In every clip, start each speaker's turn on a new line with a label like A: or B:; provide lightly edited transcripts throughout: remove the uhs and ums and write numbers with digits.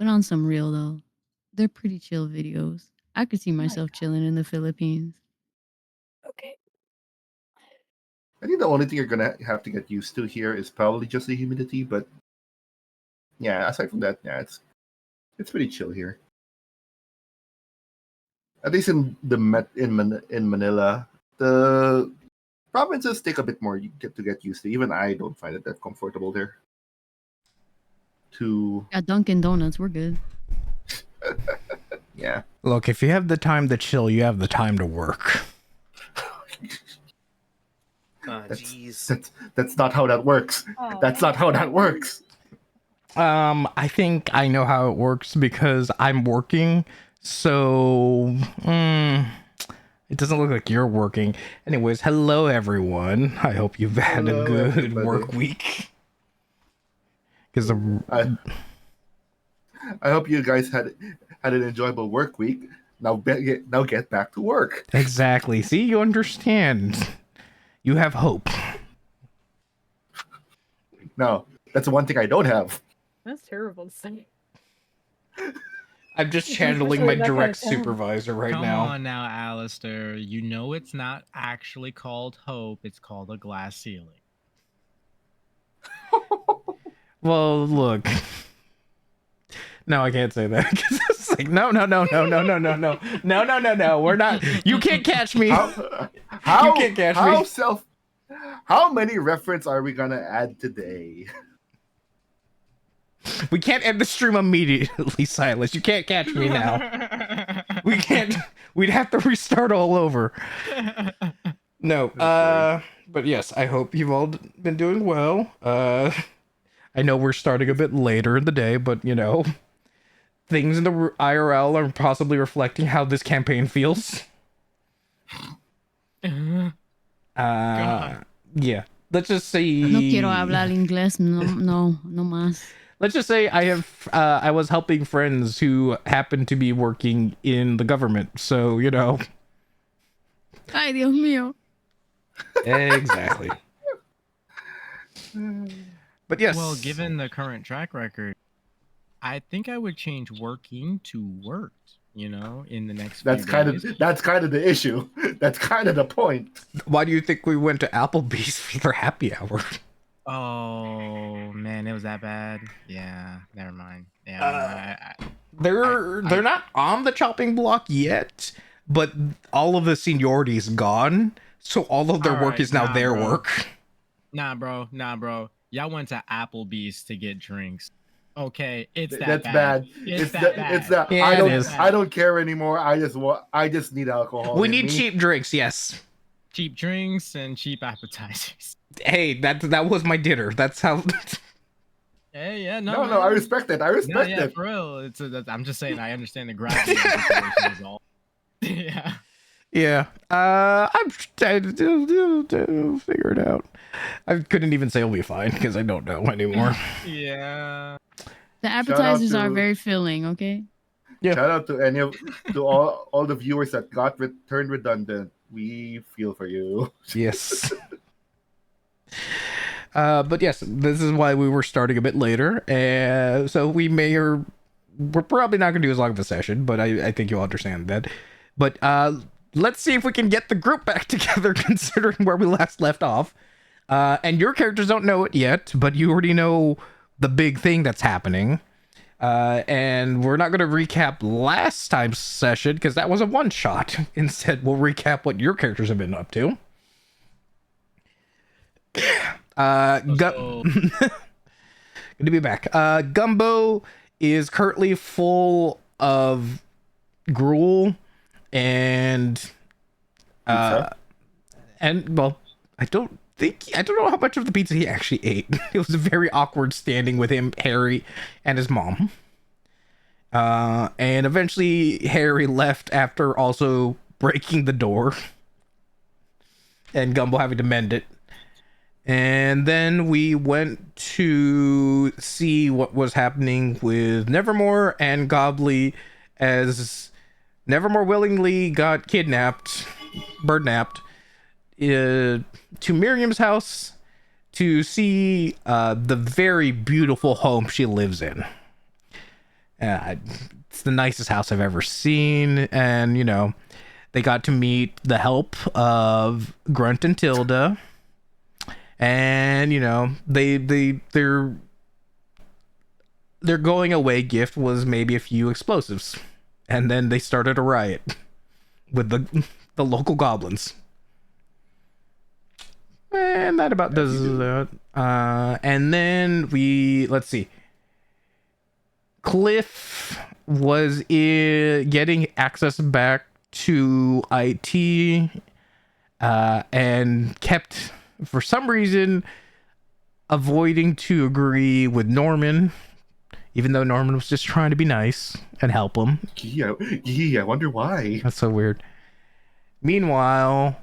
A: But on some real though, they're pretty chill videos. I could see
B: Oh my
A: myself
B: God.
A: chilling in the Philippines.
B: Okay.
C: I think the only thing you're gonna have to get used to here is probably just the humidity, but yeah, aside from that, yeah, it's pretty chill here. At least in in Manila, the provinces take a bit more to get used to. Even I don't find it that comfortable there.
A: Got Dunkin' Donuts, we're good.
C: Yeah.
D: Look, if you have the time to chill, you have the time to work.
C: That's not how that works.
B: Oh.
C: That's not how that works.
D: I think I know how it works because I'm working, so it doesn't look like you're working. Anyways, hello everyone. I hope you've had a good work week. Because
C: I hope you guys had an enjoyable work week. Now get back to work.
D: Exactly. See, you understand. You have hope.
C: No, that's the one thing I don't have.
B: That's terrible to say.
D: I'm just channeling my direct supervisor right now.
E: Come on now, Alistair. You know it's not actually called hope. It's called a glass ceiling.
D: Well, look. No, I can't say that. It's like, no. We're not. You can't catch me. You can't catch me.
C: How many reference are we gonna add today?
D: We can't end the stream immediately, Silas. You can't catch me now. We can't. We'd have to restart all over. No. But yes, I hope you've all been doing well. I know we're starting a bit later in the day, but you know, things in the IRL are possibly reflecting how this campaign feels. Yeah. Let's just say.
A: No quiero hablar inglés. No más.
D: Let's just say I was helping friends who happened to be working in the government, so you know.
A: Ay, Dios mío.
D: Exactly. But yes.
E: Well, given the current track record, I think I would change working to worked. You know, in the next.
C: That's kind of the issue. That's kind of the point.
D: Why do you think we went to Applebee's for their happy hour?
E: Oh man, it was that bad. Yeah, never mind. Yeah,
D: they're not on the chopping block yet, but all of the seniority is gone, so all of their work is now their work.
E: Nah, bro. Y'all went to Applebee's to get drinks. Okay, it's that
C: That's
E: bad.
C: It's
E: that
C: that.
E: bad.
C: It's that.
D: Yeah,
C: I don't care anymore. I just need alcohol.
D: We need cheap drinks. Yes.
E: Cheap drinks and cheap appetizers.
D: Hey, that was my dinner. That's how.
E: Hey, yeah,
C: no, I respect it. I respect it.
E: For real. I'm just saying. I understand the gravity of the situation is all. Yeah.
D: Yeah. I'm trying to figure it out. I couldn't even say it'll be fine because I don't know anymore.
E: Yeah.
A: The appetizers are very filling. Okay.
D: Yeah.
C: Shout out to all the viewers that got turned redundant. We feel for you.
D: Yes. But yes, this is why we were starting a bit later. So we're probably not going to do as long of a session, but I think you'll understand that. But let's see if we can get the group back together, considering where we last left off. And your characters don't know it yet, but you already know the big thing that's happening. And we're not going to recap last time's session because that was a one-shot. Instead, we'll recap what your characters have been up to. Good to be back. Gumbo is currently full of gruel and well, I don't know how much of the pizza he actually ate. It was very awkward standing with him, Harry, and his mom. And eventually Harry left after also breaking the door and Gumbo having to mend it. And then we went to see what was happening with Nevermore and Gobbly, as Nevermore willingly got birdnapped, to Miriam's house to see the very beautiful home she lives in. It's the nicest house I've ever seen, and you know, they got to meet the help of Grunt and Tilda, and you know, their going away gift was maybe a few explosives, and then they started a riot with the local goblins. And that about does that. And then let's see. Cliff was getting access back to IT, and kept, for some reason, avoiding to agree with Norman, even though Norman was just trying to be nice and help him.
C: I wonder why.
D: That's so weird. Meanwhile,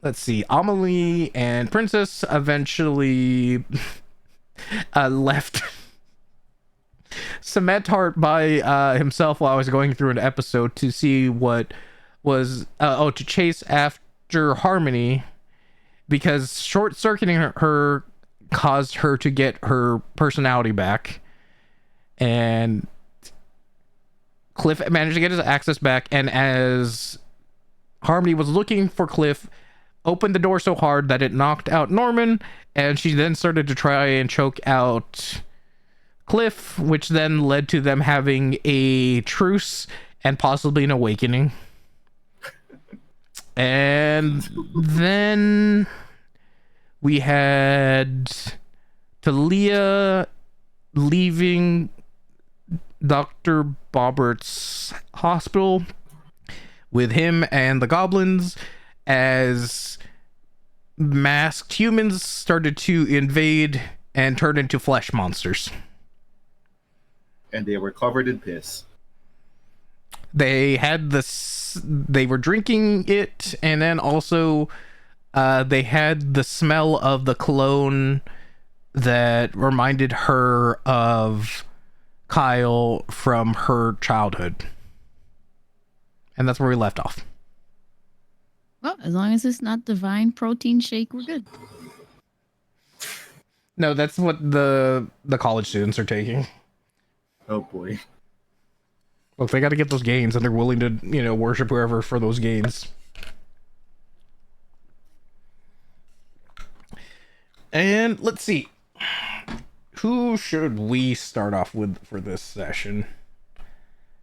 D: let's see, Amelie and Princess eventually left Cement Heart by himself while I was going through an episode to see what was to chase after Harmony, because short-circuiting her caused her to get her personality back, and Cliff managed to get his access back, and as Harmony was looking for Cliff, opened the door so hard that it knocked out Norman, and she then started to try and choke out Cliff, which then led to them having a truce and possibly an awakening. And then we had Talia leaving Dr. Bobbert's hospital with him and the goblins as masked humans started to invade and turn into flesh monsters.
C: And they were covered in piss.
D: They had they were drinking it, and then also they had the smell of the cologne that reminded her of Kyle from her childhood. And that's where we left off.
A: Well, as long as it's not divine protein shake, we're good.
D: No, that's what the college students are taking.
C: Oh boy.
D: Look, they got to get those gains, and they're willing to, you know, worship whoever for those gains. And let's see. Who should we start off with for this session?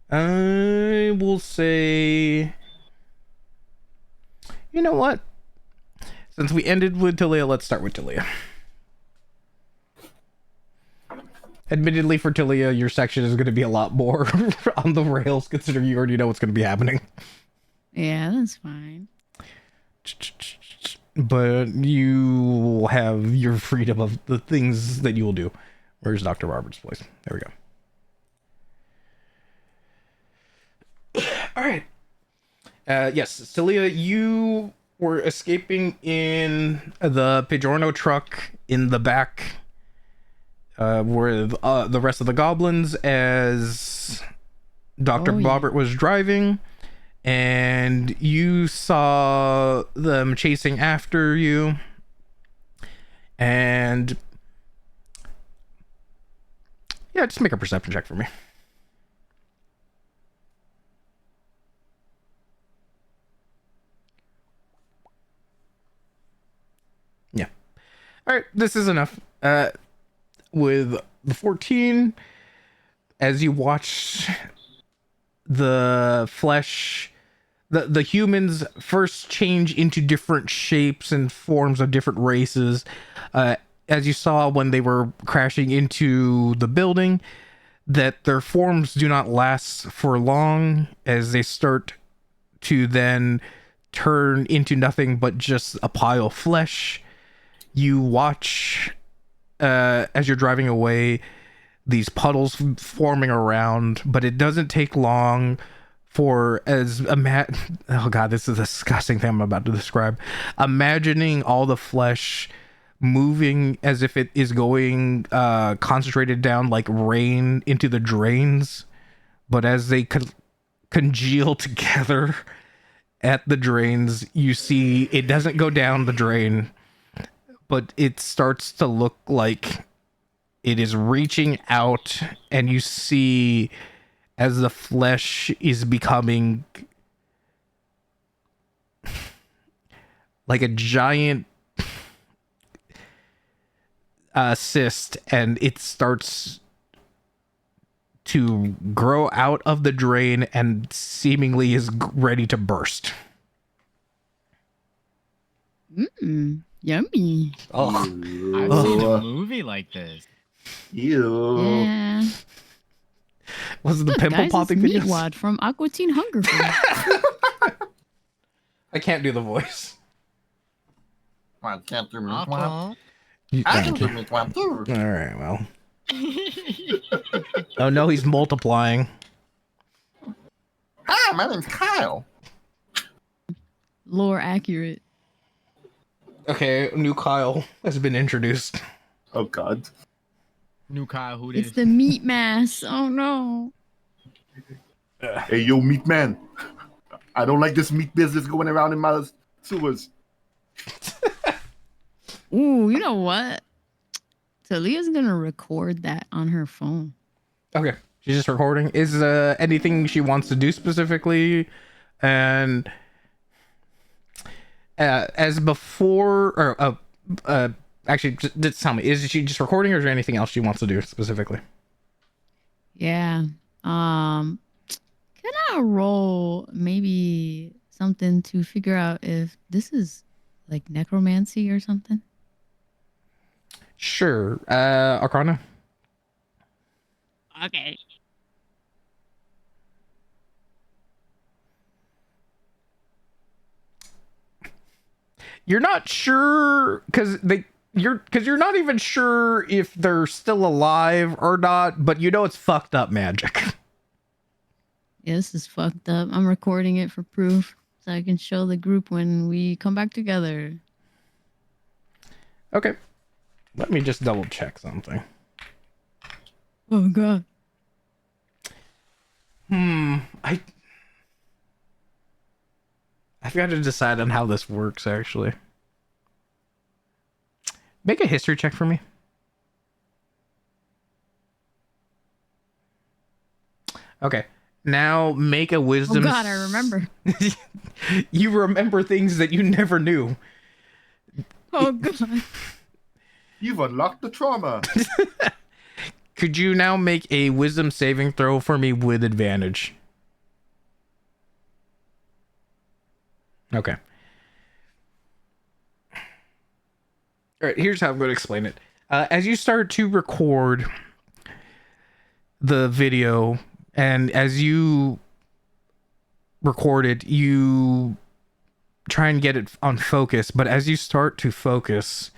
D: I will say... You know what? Since we ended with Talia, let's start with Talia. Admittedly, for Talia, your section is going to be a lot more on the rails, considering you already know what's going to be happening.
A: Yeah, that's fine.
D: But you will have your freedom of the things that you will do. Where's Dr. Robert's place? There we go. All right. Yes, Talia, you were escaping in the Pejorno truck in the back, where the rest of the goblins, as Dr. Bobbert was driving, and you saw them chasing after you, and yeah, just make a perception check for me. Yeah. All right, this is enough. With the 14, as you watch the flesh, the humans first change into different shapes and forms of different races, as you saw when they were crashing into the building, that their forms do not last for long, as they start to then turn into nothing but just a pile of flesh. You watch, as you're driving away, these puddles forming around, but it doesn't take long for oh god, this is a disgusting thing I'm about to describe. Imagining all the flesh moving as if it is going concentrated down like rain into the drains, but as they congeal together at the drains, you see it doesn't go down the drain, but it starts to look like it is reaching out, and you see as the flesh is becoming like a giant cyst, and it starts to grow out of the drain and seemingly is ready to burst.
A: Yummy.
D: Oh,
E: I've seen a movie like this.
C: Ew.
A: Yeah.
D: was it the
A: Look,
D: pimple
A: guys,
D: popping
A: it's
D: videos?
A: Meatwad from Aqua Teen Hunger Force.
D: I can't do the voice.
C: I can't do me.
E: Awful.
C: I can do me one too.
D: All right, well. Oh no, he's multiplying.
C: Hi, my name's Kyle.
A: Lore accurate.
D: Okay, new Kyle has been introduced.
C: Oh God.
E: New Kyle, who
A: It's
E: this?
A: the meat mass. Oh no.
C: Hey, yo, meat man. I don't like this meat business going around in my sewers.
A: Ooh, you know what? Talia's gonna record that on her phone.
D: Okay, she's just recording. Is anything she wants to do specifically? And as before, or actually, just tell me, is she just recording, or is there anything else she wants to do specifically?
A: Yeah. Can I roll maybe something to figure out if this is like necromancy or something?
D: Sure. Arcana.
A: Okay.
D: You're not sure because you're not even sure if they're still alive or not, but you know it's fucked up magic.
A: Yeah, this is fucked up. I'm recording it for proof so I can show the group when we come back together.
D: Okay. Let me just double check something.
A: Oh god.
D: I've got to decide on how this works, actually. Make a history check for me. Okay. Now make a
A: Oh
D: wisdom.
A: god, I remember.
D: You remember things that you never knew.
A: Oh god.
C: You've unlocked the trauma.
D: Could you now make a wisdom saving throw for me with advantage? Okay. All right, here's how I'm going to explain it. As you start to record the video, and as you record it, you try and get it on focus, but as you start to focus,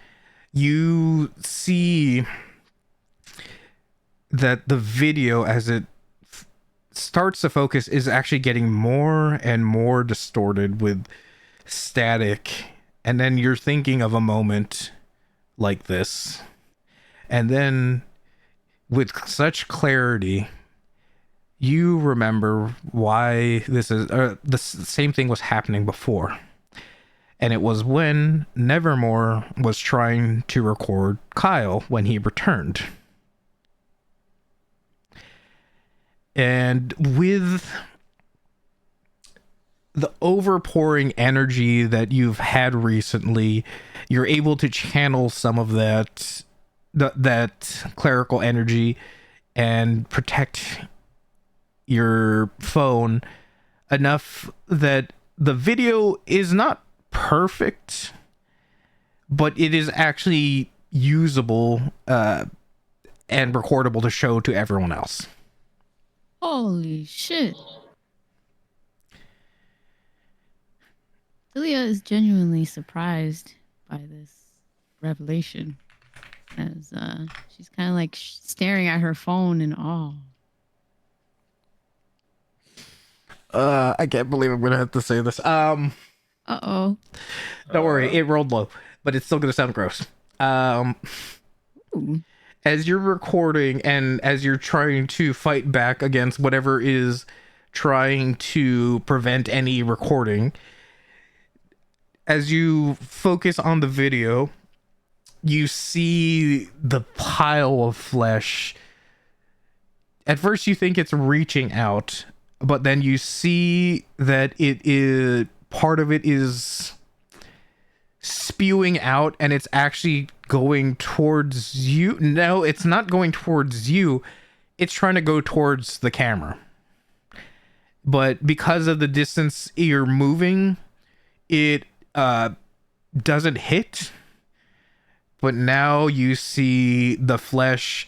D: you see that the video, as it starts to focus, is actually getting more and more distorted with static, and then you're thinking of a moment like this, and then with such clarity you remember why this is the same thing was happening before, and it was when Nevermore was trying to record Kyle when he returned. And with the overpouring energy that you've had recently, you're able to channel some of that clerical energy and protect your phone enough that the video is not perfect, but it is actually usable and recordable to show to everyone else.
A: Holy shit. Celia is genuinely surprised by this revelation, as she's kind of like staring at her phone in awe.
D: I can't believe I'm gonna have to say this.
A: Uh-oh.
D: Don't worry, it rolled low, but it's still gonna sound gross.
A: Ooh.
D: As you're recording and as you're trying to fight back against whatever is trying to prevent any recording, as you focus on the video, you see the pile of flesh. At first you think it's reaching out, but then you see that it is part of it is spewing out, and it's actually going towards you. No, it's not going towards you. It's trying to go towards the camera. But because of the distance you're moving, it doesn't hit. But now you see the flesh,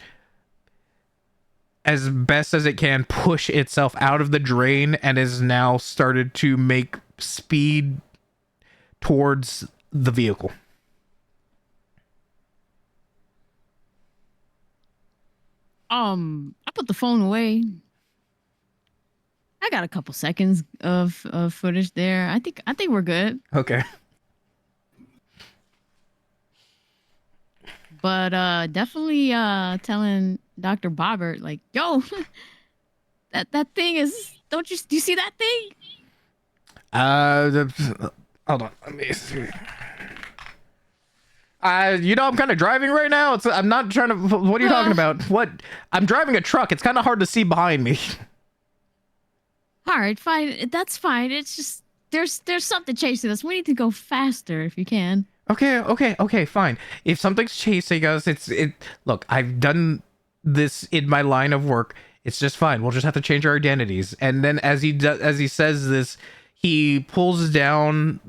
D: as best as it can, push itself out of the drain and is now started to make speed towards the vehicle.
A: I put the phone away. I got a couple seconds of footage there. I think we're good.
D: Okay.
A: But definitely telling Dr. Bobbert, like, yo, that thing is, do you see that thing?
D: Hold on. Let me see. I'm kind of driving right now. I'm not trying to. What are you talking about? What? I'm driving a truck. It's kind of hard to see behind me.
A: All right, fine. That's fine. It's just there's something chasing us. We need to go faster if you can.
D: Okay, fine. If something's chasing us, look, I've done this in my line of work. It's just fine. We'll just have to change our identities. And then as he says this, he pulls down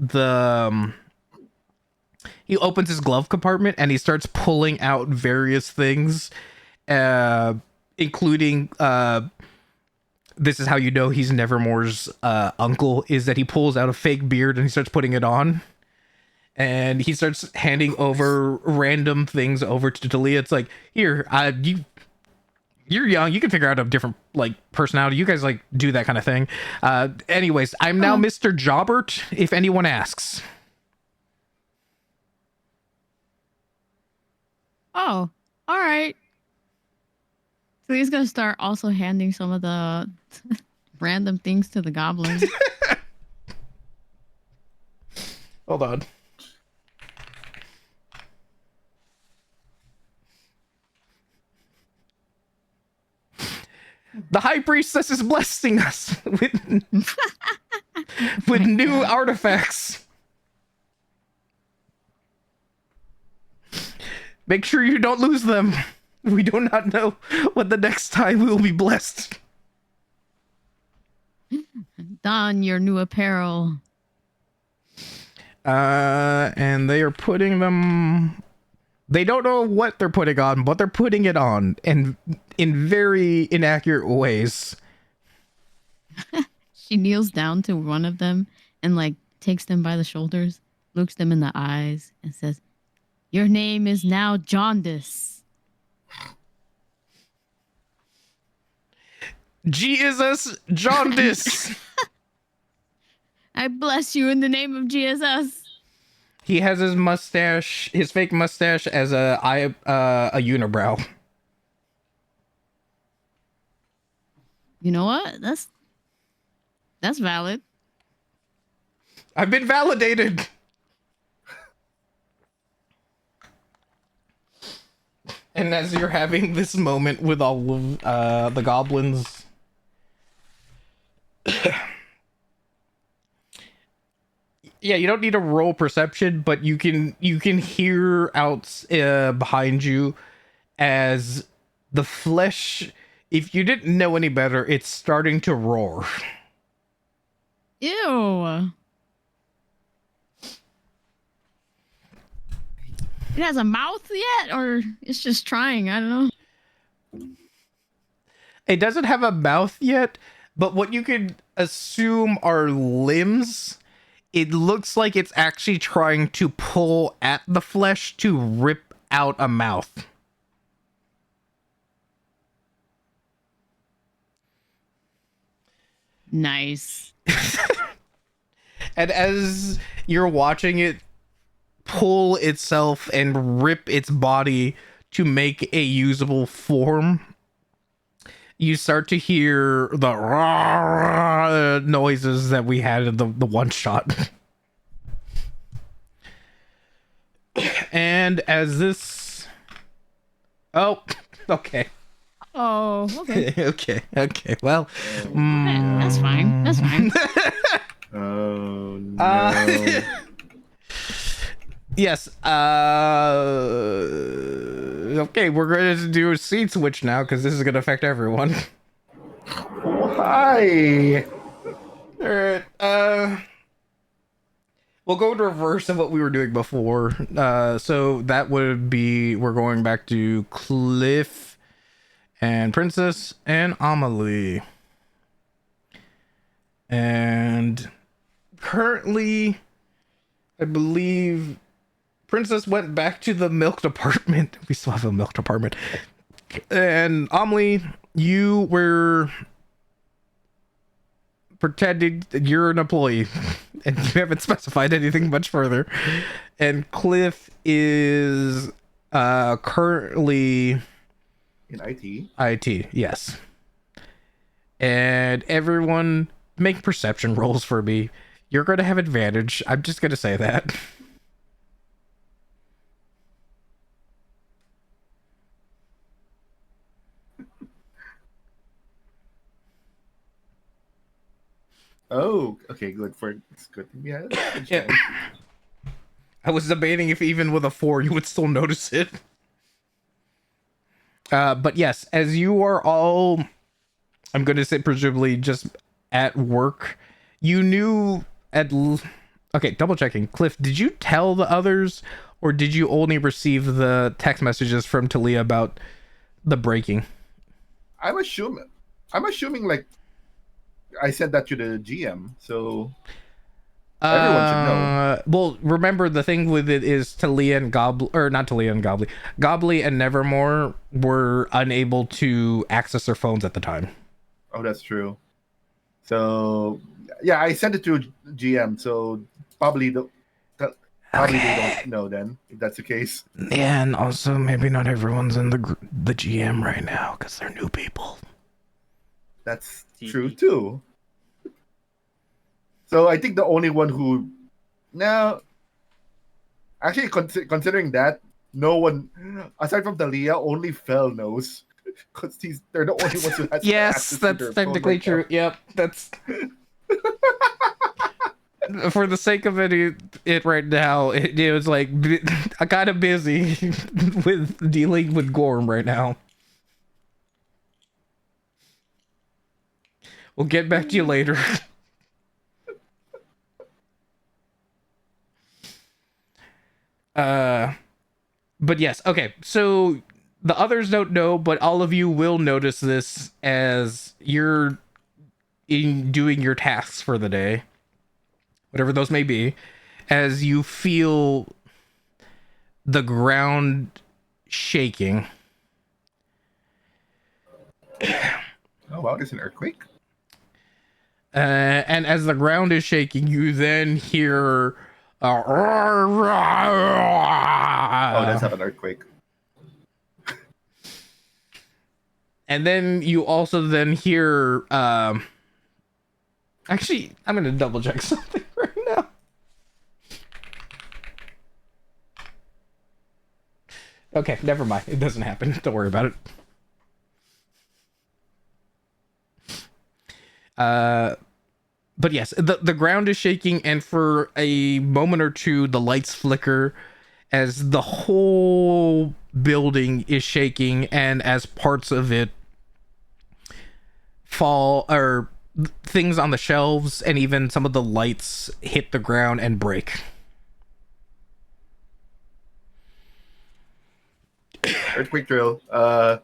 D: he opens his glove compartment and he starts pulling out various things, including this is how you know he's Nevermore's uncle, is that he pulls out a fake beard and he starts putting it on. And he starts handing over random things over to Talia. It's like, here, you're young. You can figure out a different, like, personality. You guys, like, do that kind of thing. Anyways, I'm now Mr. Jobbert, if anyone asks.
A: Oh, all right. So he's going to start also handing some of the random things to the goblins.
D: Hold on. The High Priestess is blessing us with new artifacts. Make sure you don't lose them. We do not know what the next time we will be blessed.
A: Don your new apparel.
D: And they are putting them. They don't know what they're putting on, but they're putting it on, and in very inaccurate ways.
A: She kneels down to one of them and like takes them by the shoulders, looks them in the eyes, and says, "Your name is now Jaundice."
D: Jesus Jaundice.
A: I bless you in the name of Jesus.
D: He has his mustache, his fake mustache, as a unibrow.
A: You know what? That's valid.
D: I've been validated. And as you're having this moment with all of the goblins, yeah, you don't need to roll perception, but you can hear out behind you as the flesh. If you didn't know any better, it's starting to roar.
A: Ew. It has a mouth yet, or it's just trying? I don't know.
D: It doesn't have a mouth yet, but what you could assume are limbs. It looks like it's actually trying to pull at the flesh to rip out a mouth.
A: Nice.
D: And as you're watching it pull itself and rip its body to make a usable form, you start to hear the noises that we had in the one shot. And as this, oh, okay.
A: Oh, okay.
D: okay. Well,
A: That's fine. That's fine.
C: Oh no.
D: Yes. Okay, we're going to do a seat switch now because this is going to affect everyone.
C: Why?
D: All right. We'll go in reverse of what we were doing before. So that would be we're going back to Cliff and Princess and Amelie. And currently, I believe Princess went back to the milk department. We still have a milk department. And Amelie, you were pretending that you're an employee and you haven't specified anything much further. And Cliff is currently
C: In IT?
D: IT, yes. And everyone make perception rolls for me. You're going to have advantage. I'm just going to say that.
C: Oh, okay, good for it's good. Yeah.
D: Yeah. I was debating if even with a 4 you would still notice it. But yes, as you are all, I'm going to say presumably just at work, you knew okay, double checking. Cliff, did you tell the others or did you only receive the text messages from Talia about the breaking?
C: I'm assuming like I said that to the GM, so everyone should know.
D: Well, remember the thing with it is Talia and not Talia and Gobbly and Nevermore were unable to access their phones at the time.
C: Oh, that's true. So yeah, I sent it to GM, so probably they don't know then if that's the case.
D: Yeah, and also maybe not everyone's in the GM right now because they're new people.
C: That's true too. So I think the only one who now actually considering that no one aside from Talia, only Fel knows because they're the only ones who has
D: yes,
C: access
D: that's
C: to their
D: technically
C: phone
D: true.
C: right
D: Yep, that's for the sake of it right now. It was like I'm kind of busy with dealing with Gorm right now. We'll get back to you later. But yes, okay. So the others don't know, but all of you will notice this as you're in doing your tasks for the day, whatever those may be, as you feel the ground shaking.
C: Oh wow, there's an earthquake.
D: And as the ground is shaking, you then hear.
C: Oh, that's not an earthquake.
D: And then you also then hear. Actually, I'm gonna double check something right now. Okay, never mind. It doesn't happen. Don't worry about it. But yes, the ground is shaking, and for a moment or two, the lights flicker as the whole building is shaking, and as parts of it fall, or things on the shelves, and even some of the lights hit the ground and break.
C: Earthquake drill. I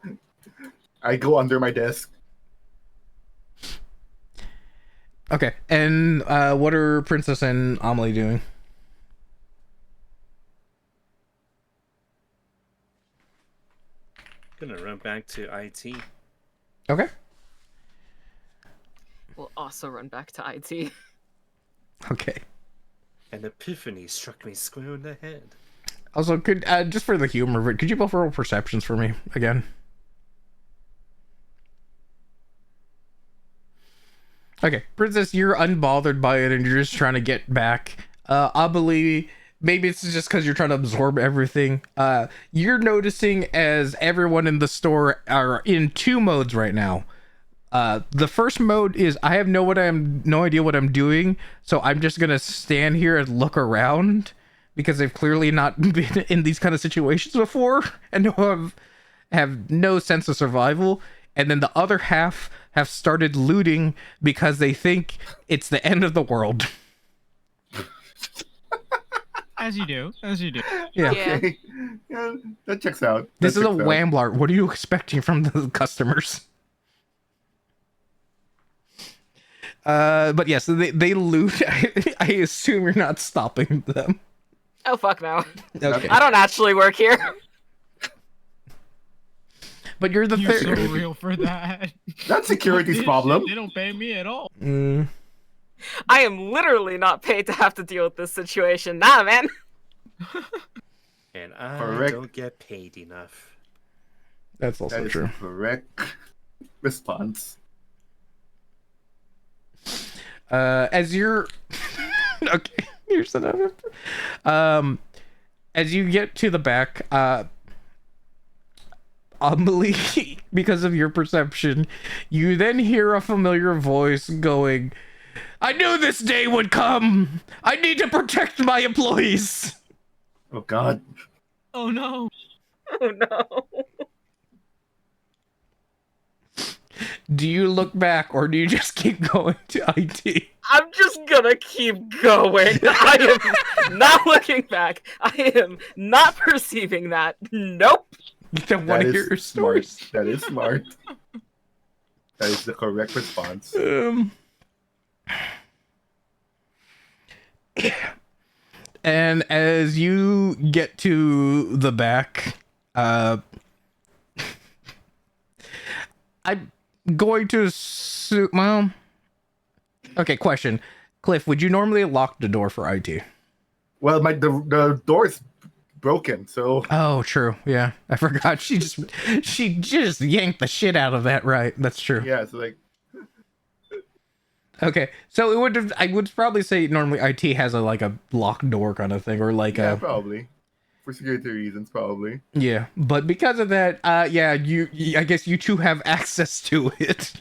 C: go under my desk.
D: Okay, and what are Princess and Amelie doing?
F: Gonna run back to IT.
D: Okay.
B: We'll also run back to IT.
D: Okay.
F: An epiphany struck me square in the head.
D: Also, could just for the humor of it, could you both roll perceptions for me again? Okay, Princess, you're unbothered by it and you're just trying to get back. Amelie, maybe it's just because you're trying to absorb everything. You're noticing as everyone in the store are in two modes right now. The first mode is I have no idea what I'm doing, so I'm just gonna stand here and look around because they've clearly not been in these kind of situations before and have no sense of survival. And then the other half have started looting because they think it's the end of the world.
E: As you do.
D: Yeah.
B: Yeah.
C: Okay. Yeah, that checks out.
D: This
C: That
D: is a
C: checks out.
D: Wambler. What are you expecting from the customers? But yes, they loot. I assume you're not stopping them.
B: Oh fuck no.
D: Okay.
B: I don't actually work here.
D: But you're the
E: You're
D: third.
E: so real for that.
C: That's security's
E: This
C: problem.
E: shit, They don't pay me at all.
D: Mm,
B: I am literally not paid to have to deal with this situation. Nah, man.
F: And I
C: Correct.
F: don't get paid enough.
D: that's
C: That
D: also
C: is
D: true.
C: the correct response.
D: As you're okay, here's another. As you get to the back, Amelie, because of your perception, you then hear a familiar voice going, "I knew this day would come. I need to protect my employees."
C: Oh God.
E: Oh no.
B: Oh no.
D: Do you look back or do you just keep going to IT?
B: I'm just gonna keep going. I am not looking back. I am not perceiving that. Nope.
D: Don't want
C: That
D: to
C: is
D: hear your
C: smart.
D: stories.
C: That is smart. That is the correct response.
D: And as you get to the back, I'm going to assume. Well, okay. Question, Cliff, would you normally lock the door for IT?
C: Well, the door is broken, so
D: Oh, true. Yeah, I forgot. She just yanked the shit out of that. Right, that's true.
C: yeah, it's like
D: Okay, so I would probably say normally IT has a locked door kind of thing, or
C: yeah, probably for security reasons, probably.
D: yeah. But because of that, yeah, I guess you two have access to it.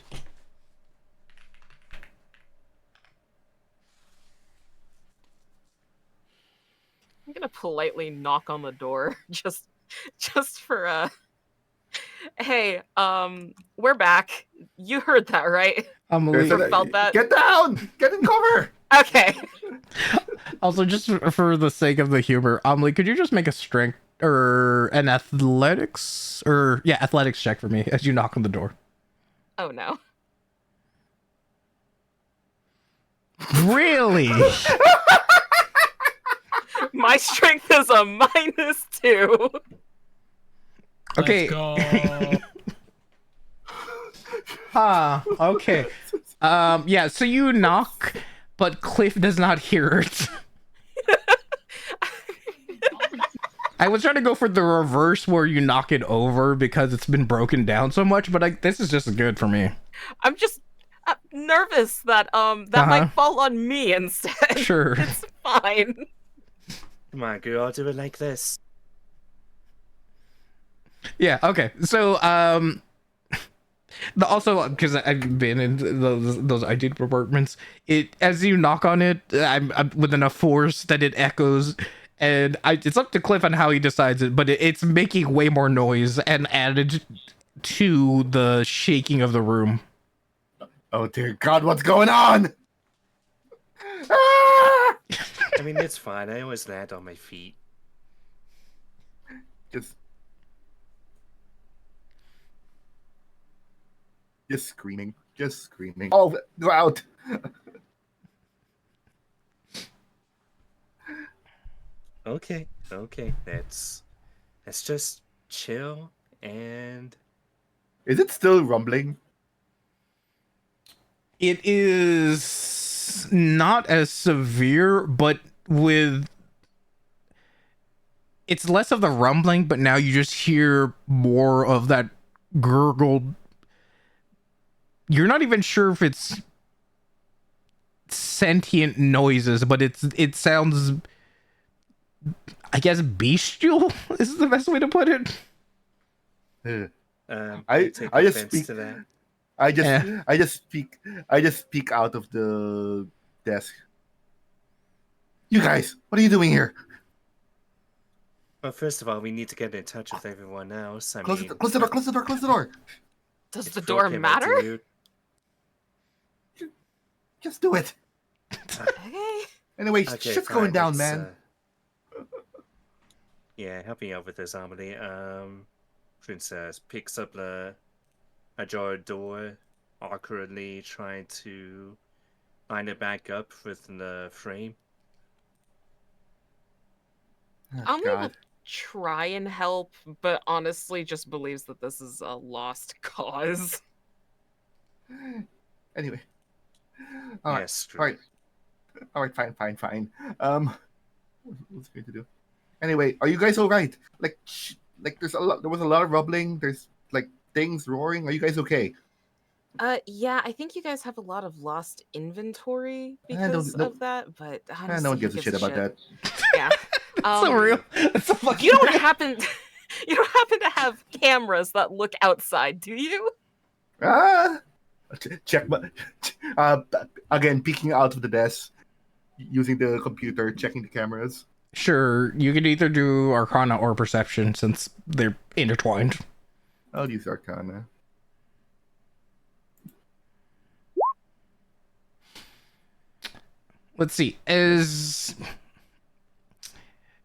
B: I'm gonna politely knock on the door, just for Hey, we're back. You heard that, right?
D: Amelie,
B: Never felt that.
C: Get down! Get in cover!
B: Okay.
D: also just for the sake of the humor, Amelie, could you just make a strength or an athletics check for me as you knock on the door?
B: Oh no.
D: Really?
B: My strength is a -2.
D: Okay.
E: Let's go.
D: Okay. Yeah, so you knock, but Cliff does not hear it. I was trying to go for the reverse where you knock it over because it's been broken down so much, but this is just good for me.
B: I'm just nervous that might fall on me instead.
D: Sure.
B: It's fine.
F: Come on, girl, do it like this.
D: Yeah, okay. So, also, because I've been in those ID departments, as you knock on it, I'm with enough force that it echoes, and it's up to Cliff on how he decides it, but it's making way more noise and added to the shaking of the room.
C: Oh dear God, what's going on? Ah!
F: I mean, it's fine. I always land on my feet.
C: Just screaming. Just screaming. Oh, go out!
F: Okay. Let's just chill and
C: Is it still rumbling?
D: It is not as severe, but it's less of the rumbling, but now you just hear more of that gurgled. You're not even sure if it's sentient noises, but it sounds I guess bestial is the best way to put it.
C: I
F: take
C: just
F: offense
C: speak.
F: to that.
C: I just speak out of the desk. You guys, what are you doing here?
F: Well, first of all, we need to get in touch with everyone else. I
C: Close
F: mean,
C: the close the door. Close the door. Close the door.
B: Does
F: if
B: the
F: Phil
B: door
F: came out to
B: matter?
F: you-
C: Just do it.
B: Okay.
C: Anyway,
F: Okay,
C: shit's
F: fine,
C: going down,
F: let's,
C: man.
F: Yeah, help me out with this, Amelie. Princess picks up the ajar door, awkwardly trying to line it back up with the frame.
C: Oh,
B: Amelie will
C: God.
B: try and help, but honestly just believes that this is a lost cause.
C: Anyway. All right.
F: Yes, screw
C: All right.
F: it.
C: All right. Fine. What's going to do? Anyway, are you guys all right? Like, there's a lot. There was a lot of rumbling. There's like things roaring. Are you guys okay?
B: Yeah, I think you guys have a lot of lost inventory
C: don't-
B: because
C: don't-
B: of that, but honestly,
C: no one
B: who
C: gives a shit about that.
B: Yeah.
D: So real. It's so fucking
B: You don't
D: real.
B: happen to have cameras that look outside, do you?
C: Ah, check. Again, peeking out of the desk, using the computer, checking the cameras.
D: Sure, you could either do Arcana or Perception since they're intertwined.
C: I'll use Arcana.
D: Let's see. As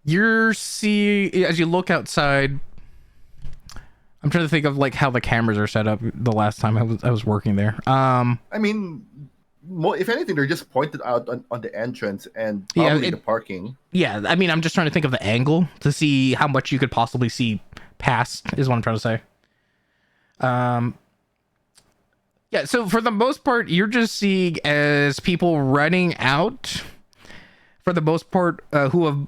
D: you look outside, I'm trying to think of like how the cameras are set up. The last time I was working there.
C: I mean, if anything, they're just pointed out on the entrance and
D: Yeah,
C: probably the parking.
D: Yeah, I mean, I'm just trying to think of the angle to see how much you could possibly see past. Is what I'm trying to say. Yeah, so for the most part, you're just seeing as people running out. For the most part, who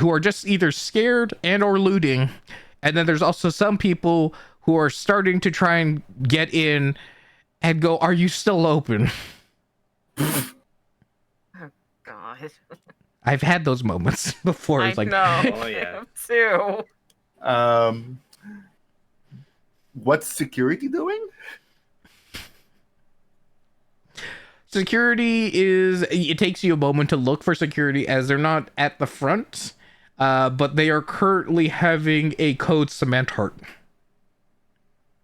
D: are just either scared and or looting, and then there's also some people who are starting to try and get in, and go, "Are you still open?"
B: God.
D: I've had those moments before. It's like,
B: know.
F: Oh, yeah.
B: I have too.
C: What's security doing?
D: security is, it takes you a moment to look for security as they're not at the front, but they are currently having a code cement heart.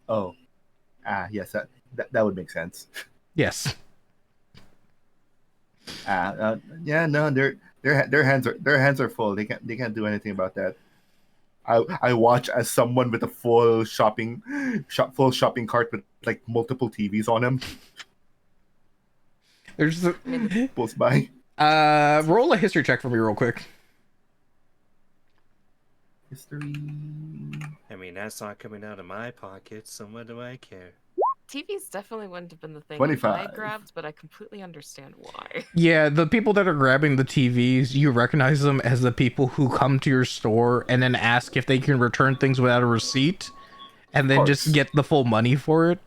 C: Oh, yes, that would make sense.
D: Yes.
C: Yeah, no, their hands are full. They can't do anything about that. I watch as someone with a full shopping cart with like multiple TVs on him
D: There's the
C: pulls by.
D: roll a history check for me real quick.
C: History.
F: I mean, that's not coming out of my pocket, so what do I care?
B: TVs definitely wouldn't have been the thing I
C: 25.
B: grabbed, but I completely understand why.
D: Yeah, the people that are grabbing the TVs, you recognize them as the people who come to your store and then ask if they can return things without a receipt and then just
C: course.
D: get the full money for it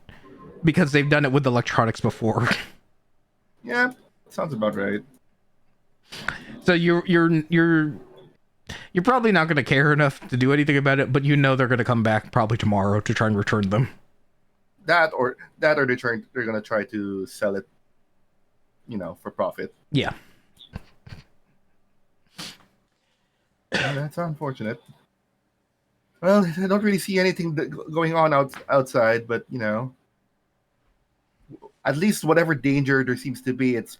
D: because they've done it with electronics before.
C: Yeah, sounds about right.
D: So you're probably not going to care enough to do anything about it, but you know they're going to come back probably tomorrow to try and return them.
C: That or they're gonna try to sell it, for profit.
D: Yeah.
C: Yeah, that's unfortunate. Well, I don't really see anything going on outside, but at least whatever danger there seems to be, it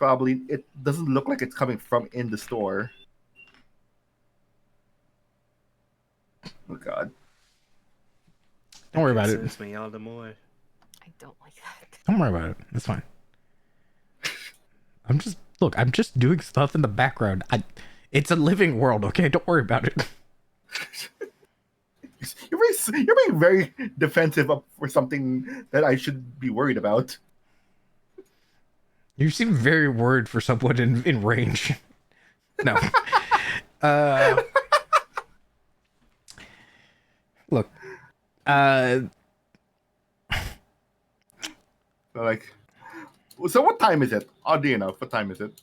C: doesn't look like it's coming from in the store. Oh God.
D: Don't worry about it.
F: Concerns me all the more.
B: I don't like that.
D: Don't worry about it. It's fine. I'm just doing stuff in the background. It's a living world, okay? Don't worry about it.
C: You're being very defensive for something that I should be worried about.
D: You seem very worried for someone in range. No. Look.
C: So what time is it? Oddly enough, what time is it?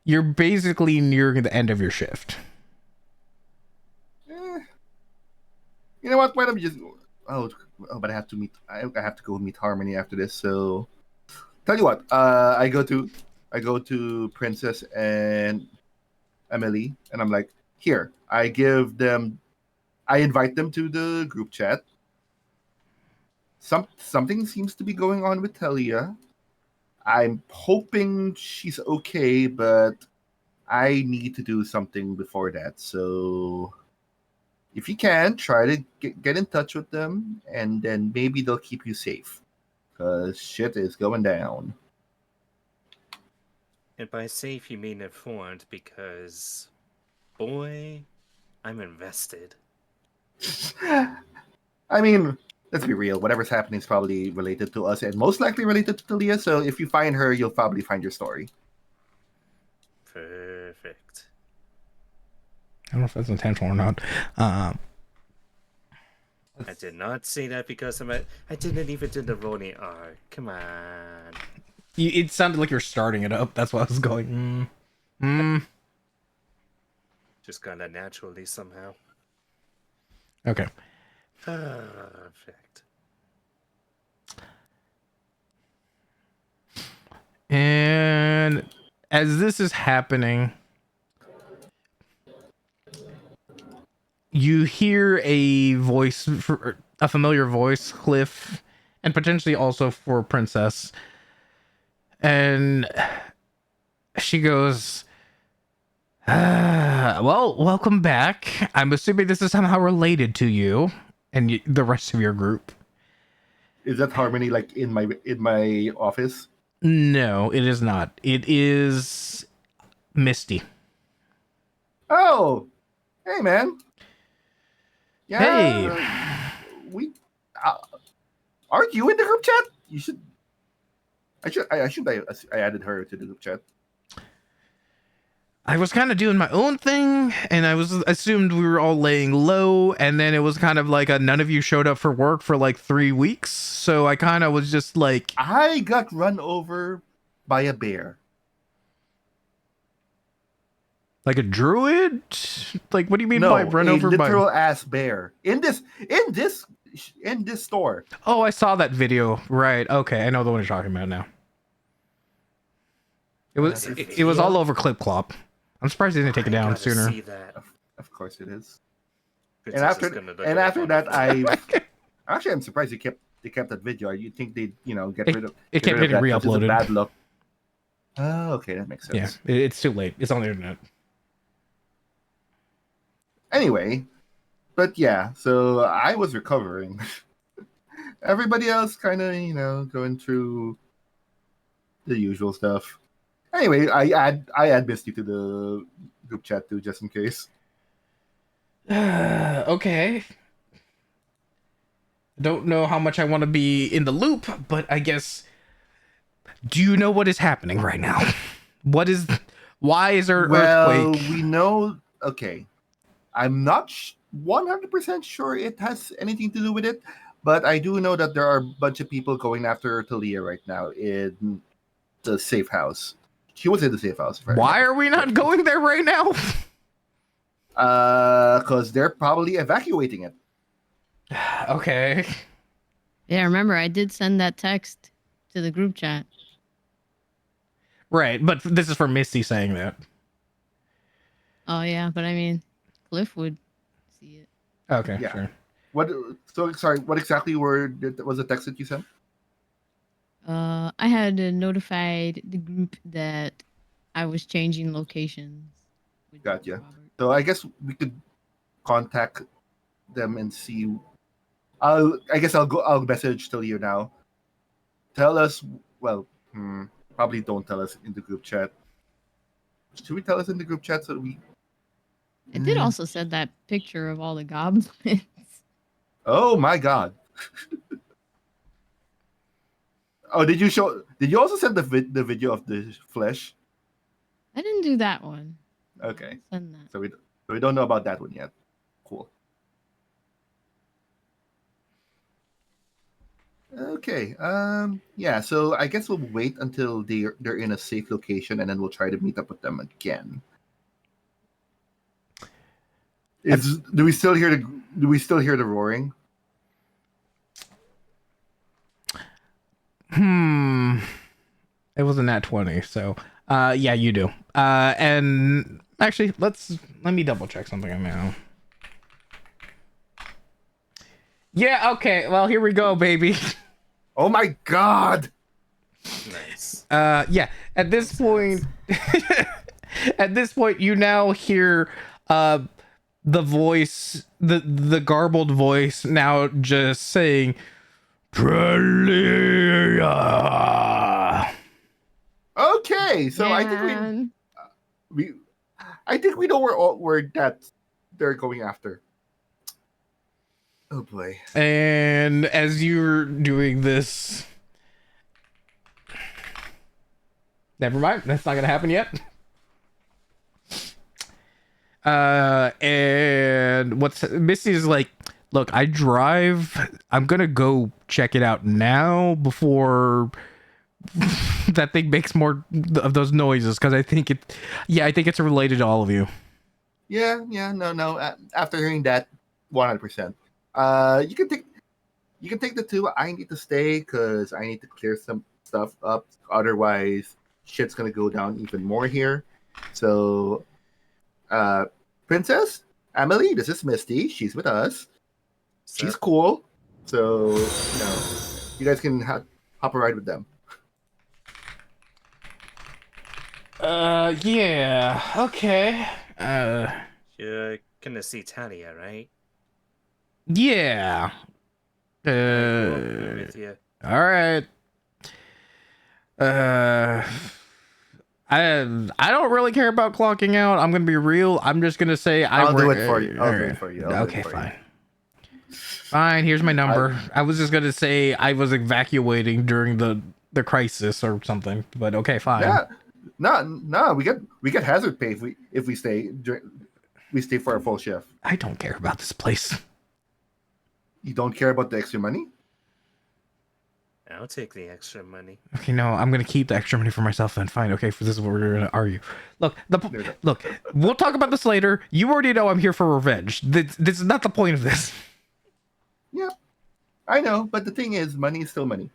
D: You're basically nearing the end of your shift.
C: Eh, you know what? Why don't we just? But I have to meet. I have to go meet Harmony after this. So, tell you what. I go to Princess and Emily, and I'm like, here. I invite them to the group chat. Something seems to be going on with Talia. I'm hoping she's okay, but I need to do something before that. So if you can, try to get in touch with them, and then maybe they'll keep you safe. Because shit is going down.
F: And by safe, you mean informed, because, boy, I'm invested.
C: I mean, let's be real. Whatever's happening is probably related to us and most likely related to Talia. So if you find her, you'll probably find your story.
F: Perfect.
D: I don't know if that's intentional or not.
F: I did not say that because I didn't even do the rolling R. Come on.
D: It sounded like you're starting it up. That's why I was going.
F: Just got that naturally somehow.
D: Okay.
F: Perfect.
D: And as this is happening, you hear a voice, a familiar voice, Cliff, and potentially also for Princess. And she goes, well, welcome back. I'm assuming this is somehow related to you and the rest of your group.
C: Is that Harmony like in my office?
D: No, it is not. It is Misty.
C: Oh, hey man. Yeah.
D: Hey.
C: We aren't you in the group chat? You should. I added her to the group chat.
D: I was kind of doing my own thing, and I was assumed we were all laying low, and then it was kind of like none of you showed up for work for like 3 weeks, so I kind of was just like...
C: I got run over by a bear.
D: Like a druid? Like, what do you mean
C: No,
D: by run over by...
C: literal ass bear. In this store.
D: Oh, I saw that video. Right, okay, I know the one you're talking about now. It was all over Clip Clop. I'm surprised they didn't take it down sooner.
F: See that.
C: Of course it is.
F: Princess
C: And
F: is gonna look
C: after
F: at
C: that,
F: it.
C: actually I'm surprised they kept that video. You think they'd get rid of
D: It kept getting
C: that 'cause it's a
D: re-uploaded.
C: bad look. Oh, okay, that makes sense.
D: Yeah, it's too late. It's on the internet.
C: Anyway, but yeah, so I was recovering. Everybody else kind of, going through the usual stuff. Anyway, I add Misty to the group chat too, just in case.
D: Okay. Don't know how much I want to be in the loop, but I guess... Do you know what is happening right now? Why is there an earthquake?
C: We know. Okay, I'm not 100% sure it has anything to do with it, but I do know that there are a bunch of people going after Talia right now in the safe house. She was in the safe house.
D: Why are we not going there right now?
C: Because they're probably evacuating it.
D: Okay.
A: Yeah, remember, I did send that text to the group chat.
D: Right, but this is for Misty saying that.
A: Oh, yeah, but I mean, Cliff would see it.
D: Okay,
C: Yeah.
D: sure.
C: What exactly was the text that you sent?
A: I had notified the group that I was changing locations. with
C: Gotcha.
A: Robert.
C: So I guess we could contact them and see. I'll message Talia now. Tell us. Well, probably don't tell us in the group chat. Should we tell us in the group chat so that we?
A: I did also send that picture of all the goblins.
C: Oh my god. Oh, did you also send the video of the flesh?
A: I didn't do that one.
C: Okay.
A: I'll send that.
C: So we don't know about that one yet. Cool. Okay. Yeah. So I guess we'll wait until they're in a safe location, and then we'll try to meet up with them again. Do we still hear the roaring?
D: It was a nat 20, so yeah, you do. And actually, let me double check something now. Yeah, okay. Well, here we go, baby.
C: Oh my god!
F: Nice.
D: Yeah. At this point, you now hear the voice, the garbled voice, now just saying, "Trelia."
C: Okay, so I think
A: Man.
C: I think we know where they're going after. Oh boy.
D: And as you're doing this, never mind. That's not gonna happen yet. And Misty's like, look, I drive. I'm gonna go check it out now before that thing makes more of those noises, because I think it's related to all of you.
C: Yeah, no. After hearing that, 100%. You can take the two. I need to stay because I need to clear some stuff up. Otherwise, shit's gonna go down even more here. So, Princess Emily, this is Misty. She's with us. She's
F: So,
C: cool. So, you guys can hop a ride with them.
D: Yeah. Okay.
F: you're gonna see Talia, right?
D: Yeah.
F: Cool. I'm with you.
D: All right. I don't really care about clocking out. I'm gonna be real. I'm just gonna say
C: I'll do it for you. I'll do it for you.
D: Okay, fine. Fine. Here's my number. I was just gonna say I was evacuating during the crisis or something, but okay, fine.
C: Yeah. No. We get hazard pay if we stay for a full shift.
D: I don't care about this place.
C: You don't care about the extra money?
F: I'll take the extra money.
D: Okay, no, I'm gonna keep the extra money for myself then. Fine, okay, this is what we're gonna argue. Look, we'll talk about this later. You already know I'm here for revenge. This is not the point of this.
C: Yeah, I know, but the thing is, money is still money.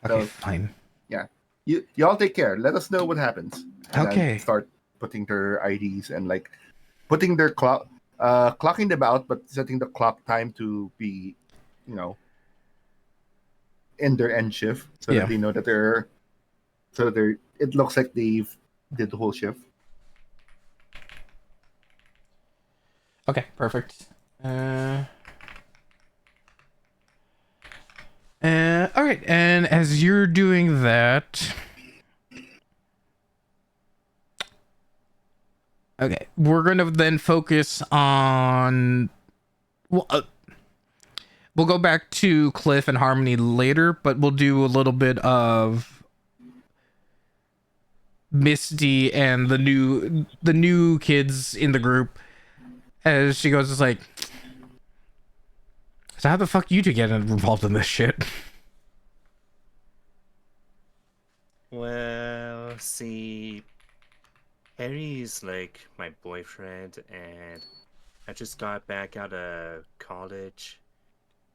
D: Okay,
C: So,
D: fine.
C: y'all take care. Let us know what happens. And
D: Okay.
C: then start putting their IDs and putting their clocking them out, but setting the clock time to be, in their end shift, so
D: Yeah.
C: that they know that it looks like they've did the whole shift.
D: Okay, perfect. All right, and as you're doing that, okay, we're gonna then focus on. Well, we'll go back to Cliff and Harmony later, but we'll do a little bit of Misty and the new kids in the group. As she goes, it's like, so how the fuck you two get involved in this shit?
F: Well, see, Harry's like my boyfriend, and I just got back out of college,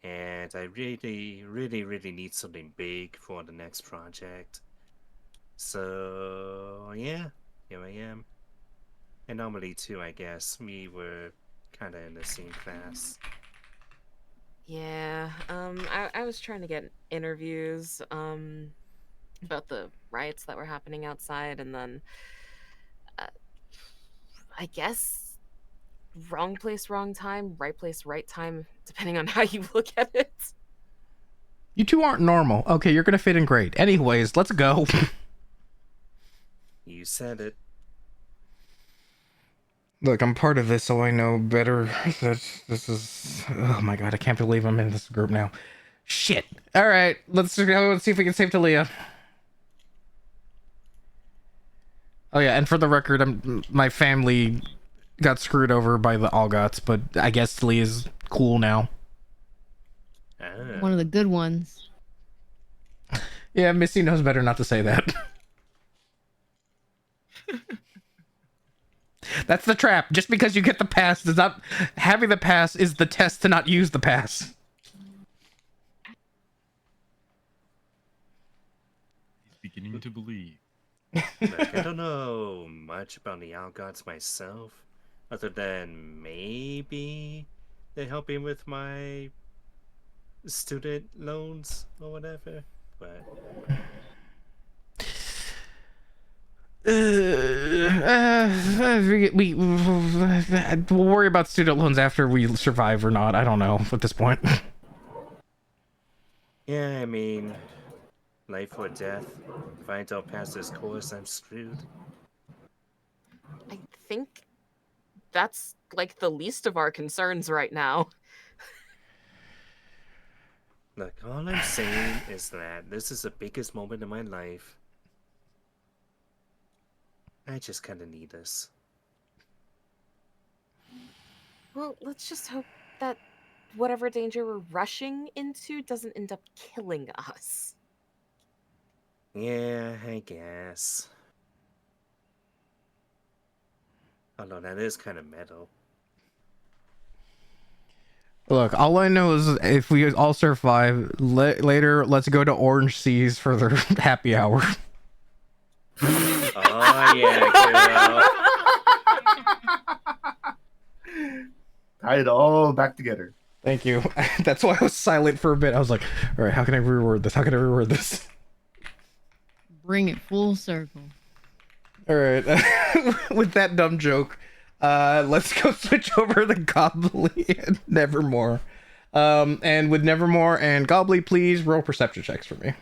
F: and I really, really, really need something big for the next project. So, yeah, here I am. And normally, too, I guess, we were kind of in the same class.
B: Yeah, I was trying to get interviews, about the riots that were happening outside, and then, I guess, wrong place, wrong time, right place, right time, depending on how you look at it.
D: You two aren't normal. Okay, you're gonna fit in great. Anyways, let's go.
F: You said it.
D: Look, I'm part of this, so I know better that this is. Oh my god, I can't believe I'm in this group now. Shit. All right, let's go and see if we can save Talia. Oh yeah, and for the record, my family got screwed over by the Allgots, but I guess Talia's cool now.
F: Ah.
A: One of the good ones.
D: Yeah, Missy knows better not to say that. That's the trap. Just because you get the pass does not... Having the pass is the test to not use the pass.
E: He's beginning to believe.
F: Like, I don't know much about the Owl Gods myself, other than maybe they're helping with my student loans or whatever. But
D: We'll worry about student loans after we survive or not. I don't know at this point.
F: yeah, I mean, life or death. If I don't pass this course, I'm screwed.
B: I think that's like the least of our concerns right now.
F: Look, all I'm saying is that this is the biggest moment in my life. I just kind of need this.
B: Well, let's just hope that whatever danger we're rushing into doesn't end up killing us.
F: Yeah, I guess. Although that is kind of metal.
D: Look, all I know is if we all survive, later, let's go to Orange Seas for their happy hour.
F: Oh, yeah,
C: Tie it all back together.
D: Thank you. That's why I was silent for a bit. I was like, all right, how can I reword this? How can I reword this?
A: Bring it full circle.
D: All right. With that dumb joke, let's go switch over to Gobbly and Nevermore. And with Nevermore and Gobbly, please roll perception checks for me.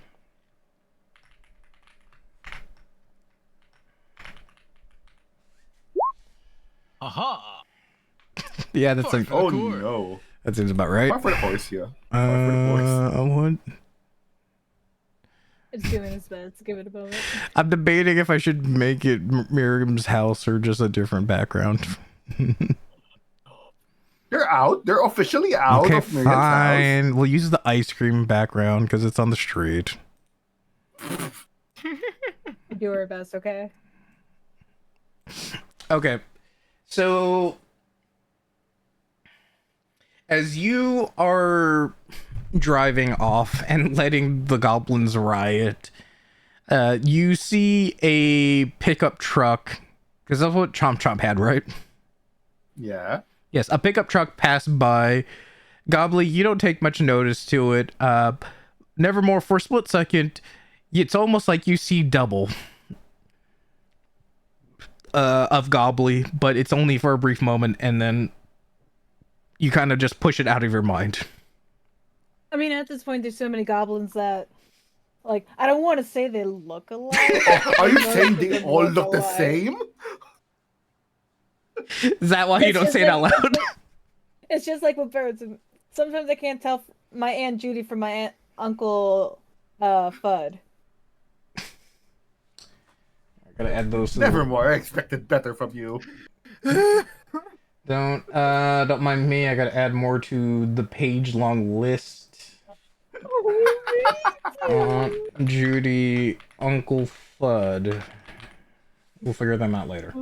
E: Aha!
D: Yeah, that's
E: Far
D: like,
E: from the
C: Oh
E: core.
C: no.
D: that seems about right.
C: Far for the horse, yeah. Far for the horse.
D: What?
G: It's doing its best. Give it a moment.
D: I'm debating if I should make it Miriam's house or just a different background.
C: They're out. They're officially out
D: Okay,
C: of Miriam's house.
D: fine. We'll use the ice cream background because it's on the street.
G: Do our best, okay?
D: Okay. So, as you are driving off and letting the goblins riot, you see a pickup truck, because that's what Chomp Chomp had, right?
C: Yeah.
D: Yes, a pickup truck passed by. Gobbly, you don't take much notice to it. Nevermore, for a split second, it's almost like you see double of Gobbly, but it's only for a brief moment, and then you kind of just push it out of your mind.
G: I mean, at this point, there's so many goblins that, like, I don't want to say they look alike.
C: Are you
G: Most
C: saying
G: of
C: they
G: them
C: all
G: look
C: look the
G: alike.
C: same?
D: Is that why you
G: It's
D: don't
G: just
D: say it out
G: like-
D: loud?
G: It's just like with birds. Sometimes I can't tell my Aunt Judy from my Uncle Fudd.
D: I gotta add those to the-
C: Nevermore. I expected better from you.
D: Don't mind me. I gotta add more to the page-long list. Judy, Uncle Fudd. We'll figure them out later.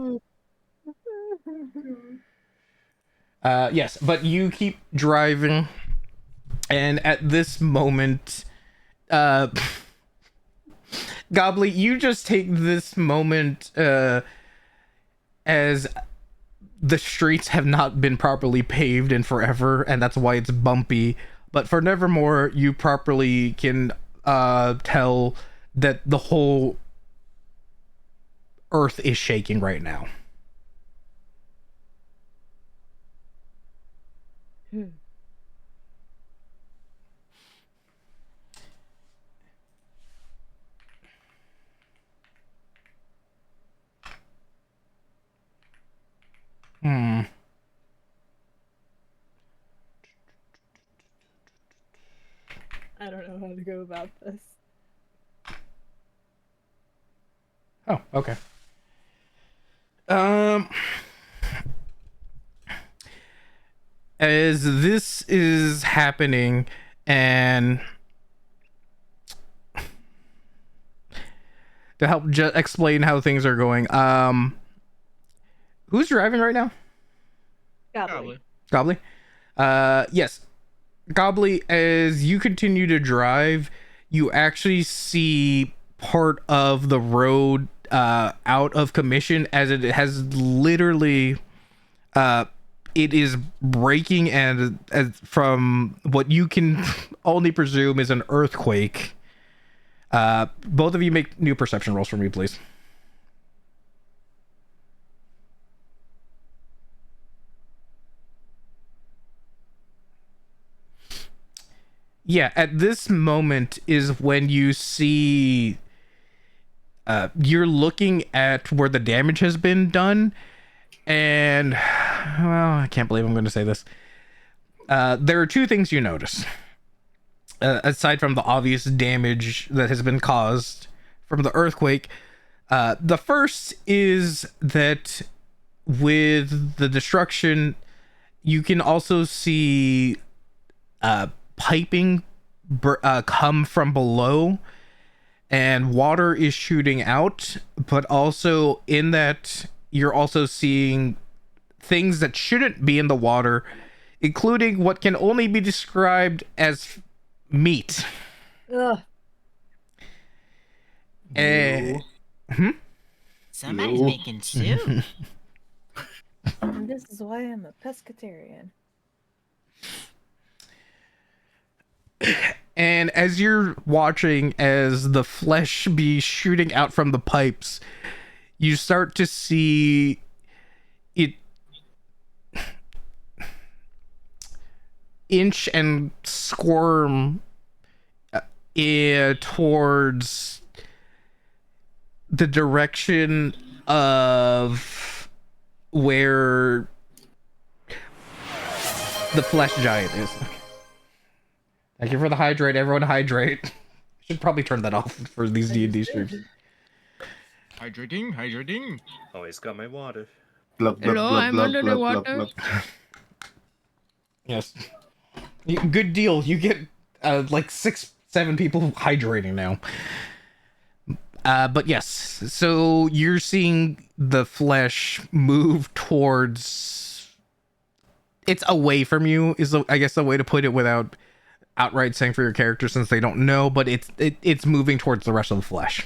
D: Yes, but you keep driving, and at this moment, Gobbly, you just take this moment as the streets have not been properly paved in forever, and that's why it's bumpy. But for Nevermore, you properly can tell that the whole earth is shaking right now. Hmm.
G: I don't know how to go about this.
D: Oh, okay. As this is happening, and to help explain how things are going. Who's driving right now?
G: Gobbly.
D: Gobbly? Yes. Gobbly, as you continue to drive, you actually see part of the road out of commission, as it has literally it is breaking, and as from what you can only presume is an earthquake. Both of you make new perception rolls for me, please. Yeah, at this moment is when you see you're looking at where the damage has been done, and well, I can't believe I'm going to say this. There are two things you notice. Aside from the obvious damage that has been caused from the earthquake, the first is that with the destruction, you can also see piping come from below, and water is shooting out, but also in that you're also seeing things that shouldn't be in the water, including what can only be described as meat.
G: Ugh.
E: Somebody's
C: Ew.
E: making soup.
G: And this is why I'm a pescatarian.
D: And as you're watching as the flesh be shooting out from the pipes, you start to see it inch and squirm towards the direction of where the flesh giant is. Thank you for the hydrate. Everyone hydrate. Should probably turn that off for these D&D streams.
E: Hydrating.
F: Always got my water.
C: Glug, glug,
A: Hello,
C: glug,
A: I'm
C: glug,
A: under the
C: glug, glug,
A: water.
C: glug.
D: Yes. Good deal. You get like 6-7 people hydrating now. But yes, so you're seeing the flesh move towards. It's away from you is I guess the way to put it without outright saying for your character, since they don't know, but it's moving towards the rest of the flesh.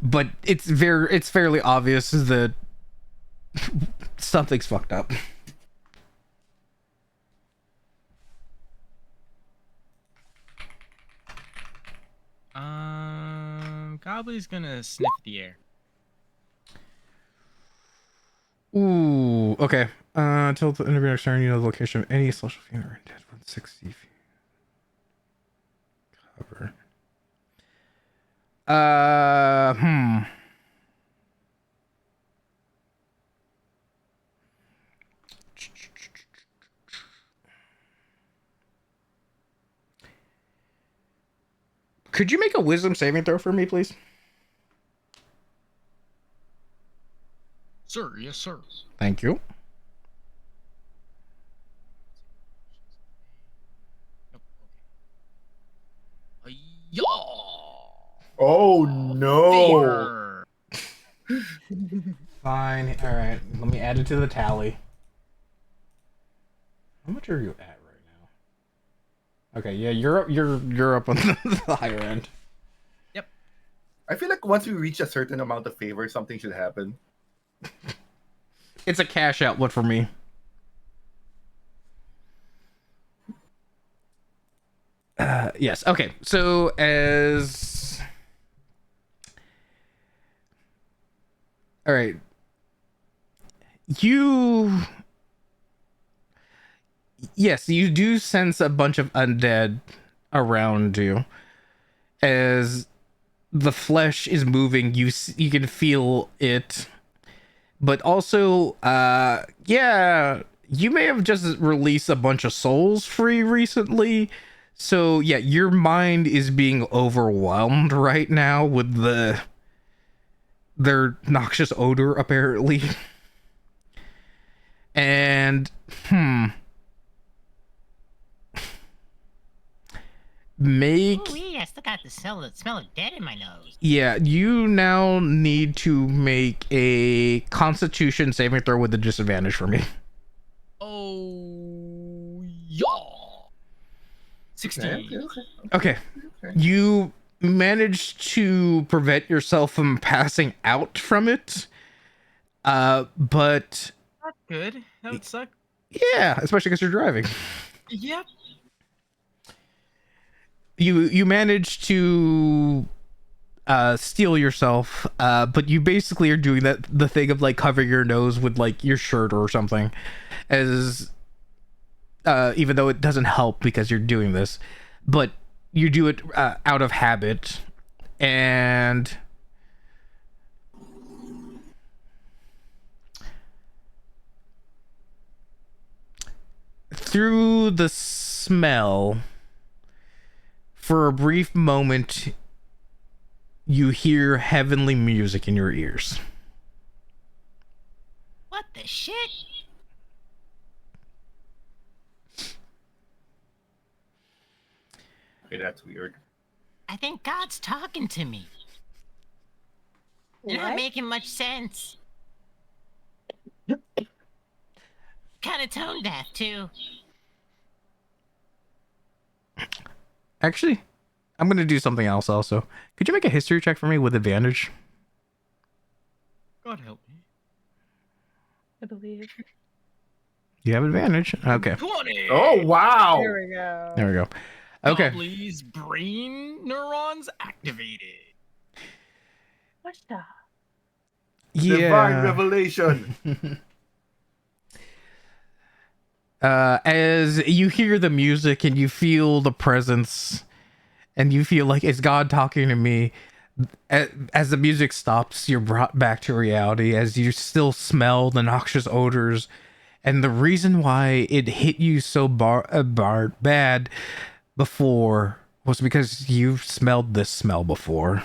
D: But it's fairly obvious that something's fucked up.
E: Gobbly's gonna sniff the air.
D: Ooh, okay. Until the interview next turn, you know the location of any social fiend or dead within 60 feet. Cover. Could you make a wisdom saving throw for me, please?
E: Sir, yes, sir.
D: Thank you.
E: Yeah.
C: Oh no!
E: Favor.
D: Fine. All right. Let me add it to the tally. How much are you at right now? Okay. Yeah, you're up on the higher end.
C: I feel like once we reach a certain amount of favor, something should happen.
D: It's a cash outlet for me. Yes. Okay. So as all right, yes, you do sense a bunch of undead around you. As the flesh is moving, you can feel it. But also, yeah, you may have just released a bunch of souls free recently. So yeah, your mind is being overwhelmed right now with their noxious odor, apparently. And make
H: Ooh, I still got the smell of dead in my nose.
D: Yeah, you now need to make a Constitution saving throw with a disadvantage for me.
E: Oh, yeah. 16.
D: Okay. You managed to prevent yourself from passing out from it. But
E: That's good. That would suck.
D: yeah, especially because you're driving.
E: Yep.
D: You managed to steal yourself, but you basically are doing the thing of like covering your nose with like your shirt or something, as even though it doesn't help because you're doing this, but you do it out of habit. And through the smell, for a brief moment, you hear heavenly music in your ears.
H: What the shit?
C: Okay, that's weird.
H: I think God's talking to me. You're not
G: What?
H: making much sense. Kind of tone deaf, too.
D: Actually, I'm gonna do something else also. Could you make a history check for me with advantage?
E: God help me.
G: I believe.
D: You have advantage. Okay.
E: 20.
C: Oh wow!
G: There we go.
D: There we go. Okay.
E: Gobley's brain neurons activated.
G: What's that?
C: Divine
D: Yeah.
C: revelation.
D: As you hear the music and you feel the presence, and you feel like, is God talking to me? As the music stops, you're brought back to reality as you still smell the noxious odors. And the reason why it hit you so bad before was because you've smelled this smell before.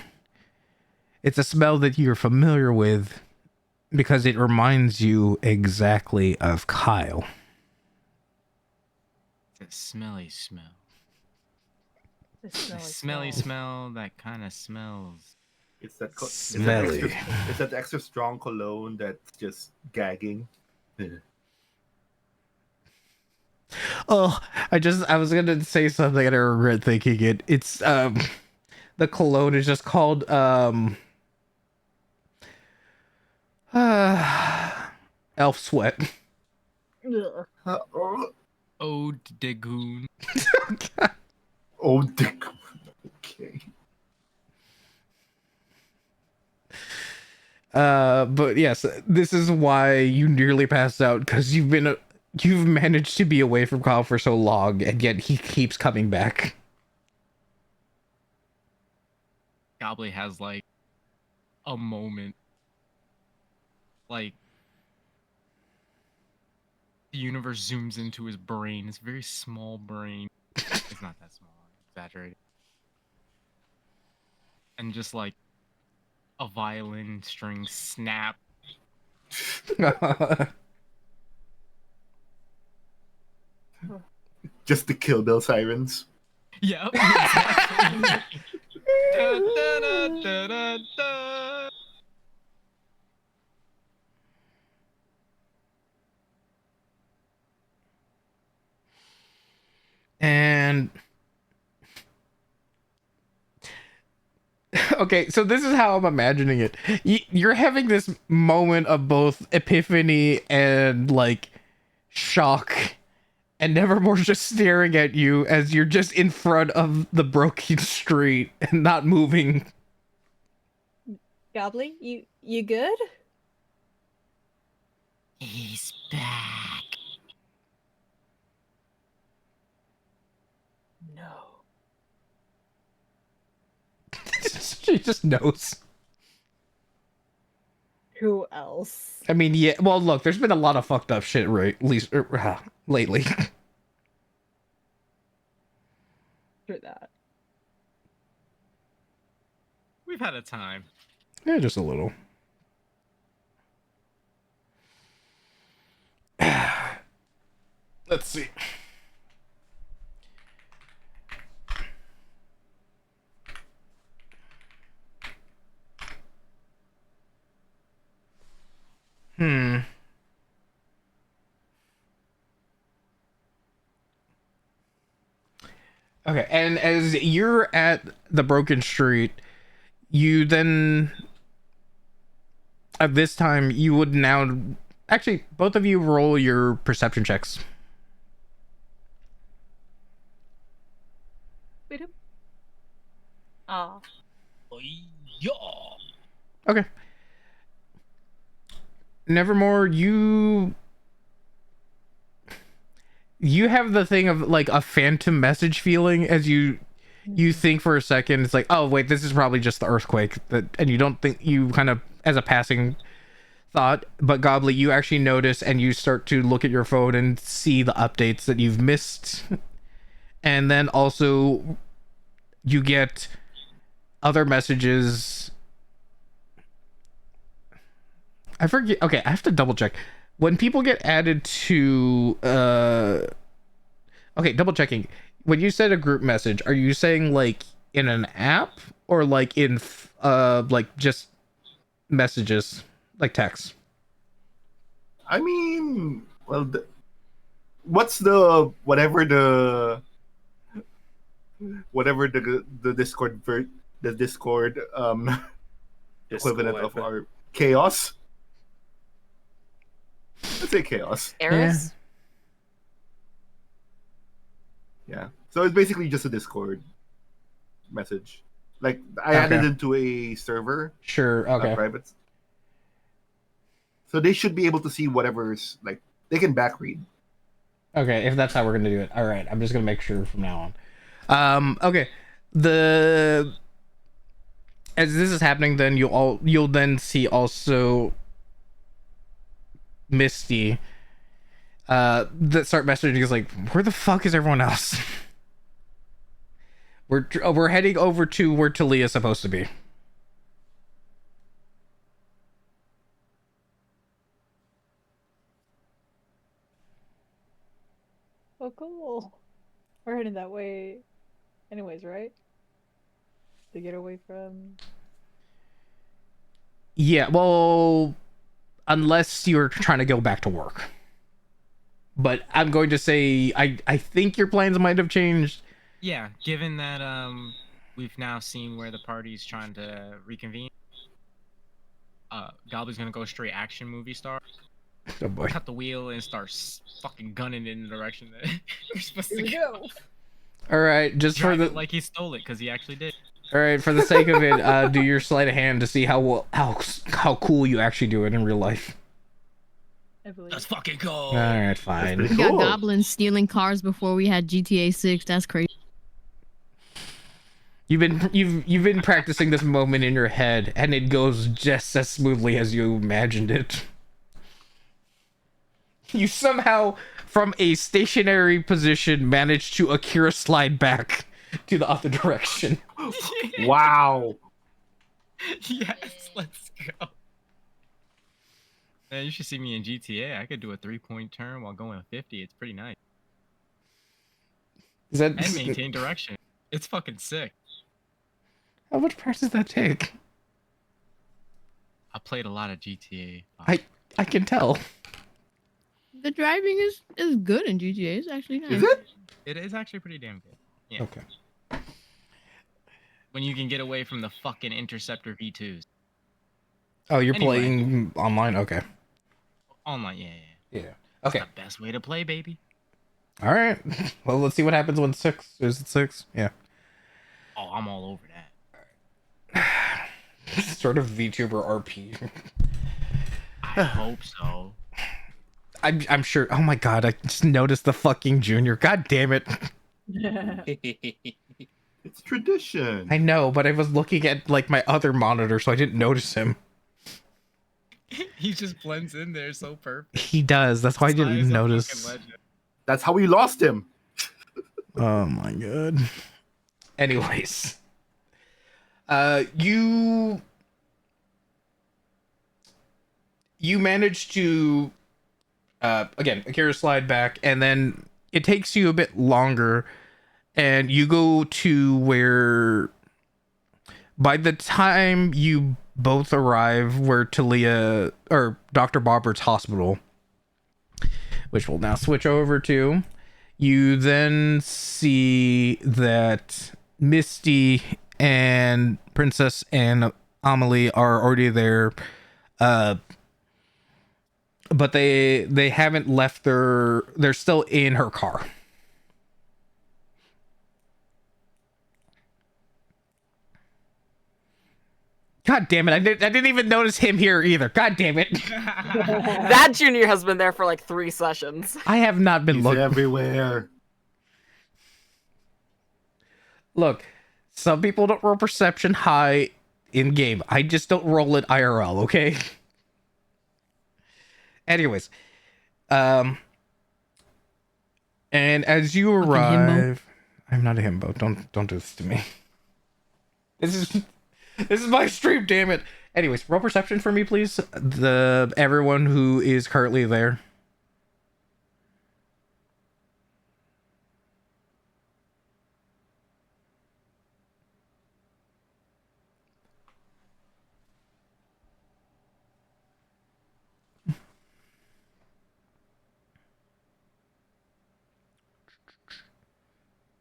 D: It's a smell that you're familiar with because it reminds you exactly of Kyle.
E: It's a smelly smell.
G: The
E: A smelly smell that kind of smells.
C: It's that
D: Smelly.
C: It's that extra strong cologne that's just gagging.
D: Oh, I was gonna say something and I regret thinking it. It's the cologne is just called Elf Sweat.
G: Ugh.
E: Ode de Goon.
C: Oh, dick. Okay.
D: But yes, this is why you nearly passed out, because you've managed to be away from Kyle for so long, and yet he keeps coming back.
E: Gobley has like a moment. Like the universe zooms into his brain. It's a very small brain. It's not that small. I'm exaggerating. And just like a violin string snap.
C: Just the Kill Bill sirens.
E: Yep. Exactly. Da, da, da, da, da, da.
D: And okay, so this is how I'm imagining it. You're having this moment of both epiphany and like shock, and Nevermore's just staring at you as you're just in front of the broken street and not moving.
G: Gobbly, you good?
H: He's back.
G: No.
D: She just knows.
G: Who else?
D: I mean, yeah. Well, look, there's been a lot of fucked up shit, right? At least lately.
G: For that.
E: We've had a time.
D: Yeah, just a little. Let's see. Hmm. Okay, and as you're at the broken street, you then at this time you would now actually both of you roll your perception checks.
B: Oh.
E: Yeah.
D: Okay. Nevermore, you have the thing of like a phantom message feeling as you think for a second. It's like, oh wait, this is probably just the earthquake, that, and you don't think, you kind of as a passing thought, but Gobbly, you actually notice and you start to look at your phone and see the updates that you've missed, and then also you get other messages. I forget. Okay, I have to double check. When people get added to okay, double checking. When you said a group message, are you saying like in an app or like in like just messages, like text?
C: I mean, well, what's the whatever the Discord the Discord equivalent of
F: Discord.
C: our chaos? Let's say chaos.
B: Eris?
C: Yeah. So it's basically just a Discord message. Like I added
D: Okay.
C: into a server,
D: Sure.
C: not
D: Okay.
C: private. So they should be able to see whatever's like they can back read.
D: Okay, if that's how we're gonna do it. All right, I'm just gonna make sure from now on. Okay. As this is happening, then you'll then see also Misty that start messaging is like, where the fuck is everyone else? We're heading over to where Talia's supposed to be.
G: Oh, cool. We're heading that way anyways, right? To get away from...
D: Yeah, well, unless you're trying to go back to work. But I'm going to say I think your plans might have changed.
E: Yeah, given that we've now seen where the party's trying to reconvene, Gobbly's gonna go straight action movie star.
D: Oh boy.
E: Cut the wheel and start fucking gunning it in the direction that we're supposed
G: Here
E: to
G: we
E: go.
G: go!
D: All right, just for
E: Drive
D: the
E: it like he stole it, because he actually did.
D: all right, for the sake of it, do your sleight of hand to see how cool you actually do it in real life.
G: I believe.
E: Let's fucking go.
D: All right, fine.
C: pretty
A: We got
C: Cool.
A: goblins stealing cars before we had GTA 6. That's crazy.
D: You've been practicing this moment in your head, and it goes just as smoothly as you imagined it. You somehow, from a stationary position, managed to Akira slide back to the other direction.
C: Wow.
E: Yes, let's go. Man, you should see me in GTA. I could do a 3-point turn while going 50. It's pretty nice.
D: Is that
E: And maintain direction. It's fucking sick.
D: how much practice does that take?
E: I played a lot of GTA.
D: I can tell.
A: The driving is good in GTA. It's actually nice.
C: Is it?
E: It is actually pretty damn good. Yeah.
D: Okay.
E: When you can get away from the fucking Interceptor V2s.
D: Oh, you're
E: Anyway.
D: playing online. Okay.
E: Online, yeah.
D: Yeah.
E: It's
D: Okay.
E: the best way to play, baby.
D: All right. Well, let's see what happens when 6. Is it 6? Yeah.
E: Oh, I'm all over that.
D: Sort of VTuber RP.
E: I hope so.
D: I'm sure. Oh my god! I just noticed the fucking junior. God damn it!
C: It's tradition.
D: I know, but I was looking at like my other monitor, so I didn't notice him.
E: He just blends in there so perfect.
D: He does. That's why I didn't notice.
C: That's how we lost him.
D: Oh my god. Anyways, you managed to again Akira slide back, and then it takes you a bit longer, and you go to where by the time you both arrive where Talia or Dr. Bobbert's hospital, which we'll now switch over to. You then see that Misty and Princess and Amelie are already there, but they haven't left they're still in her car. God damn it, I didn't even notice him here either. God damn it.
B: That Junior has been there for like 3 sessions.
D: I have not been
C: He's
D: looking.
C: everywhere.
D: Look, some people don't roll perception high in game. I just don't roll it IRL, okay? Anyways, and as you
A: Fucking himbo.
D: arrive, I'm not a himbo. Don't do this to me. This is my stream, damn it. Anyways, roll perception for me, please. Everyone who is currently there.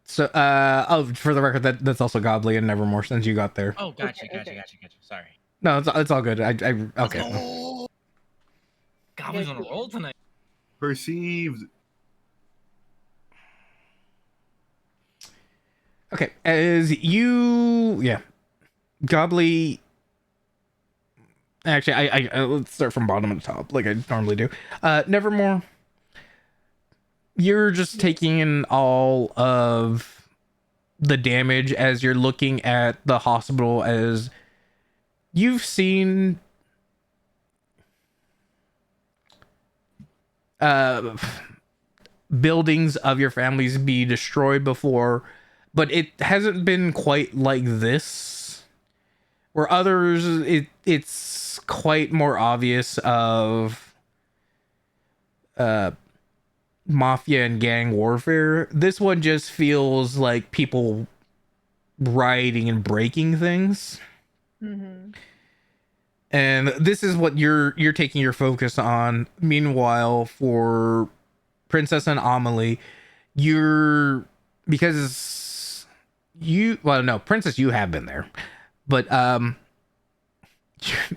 D: So, for the record, that's also Godly and Nevermore since you got there.
E: Oh, gotcha.
G: Okay.
E: Sorry.
D: No, it's all good.
E: Let's
D: Okay.
E: go. Goblin's on a roll tonight.
C: Perceived.
D: Okay, as you, Gobbly. Actually, I let's start from bottom to top, like I normally do. Nevermore. You're just taking in all of the damage as you're looking at the hospital, as you've seen buildings of your families be destroyed before, but it hasn't been quite like this. Where others, it's quite more obvious of mafia and gang warfare. This one just feels like people rioting and breaking things.
G: Mm-hmm.
D: And this is what you're taking your focus on. Meanwhile, for Princess and Amelie, Princess, you have been there, but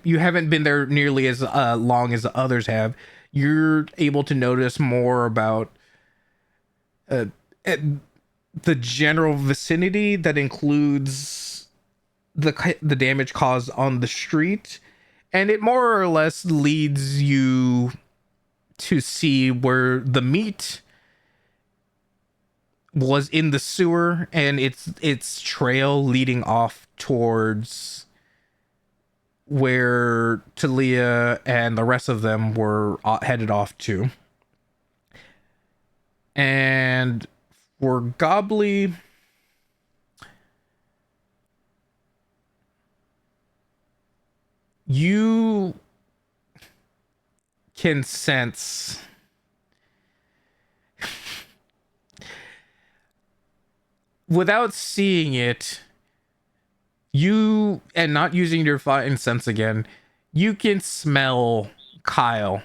D: you haven't been there nearly as long as the others have. You're able to notice more about the general vicinity that includes the damage caused on the street, and it more or less leads you to see where the meat was in the sewer and its trail leading off towards where Talia and the rest of them were headed off to. And for Gobbly, you can sense without seeing it, you, and not using your fine sense again, you can smell Kyle,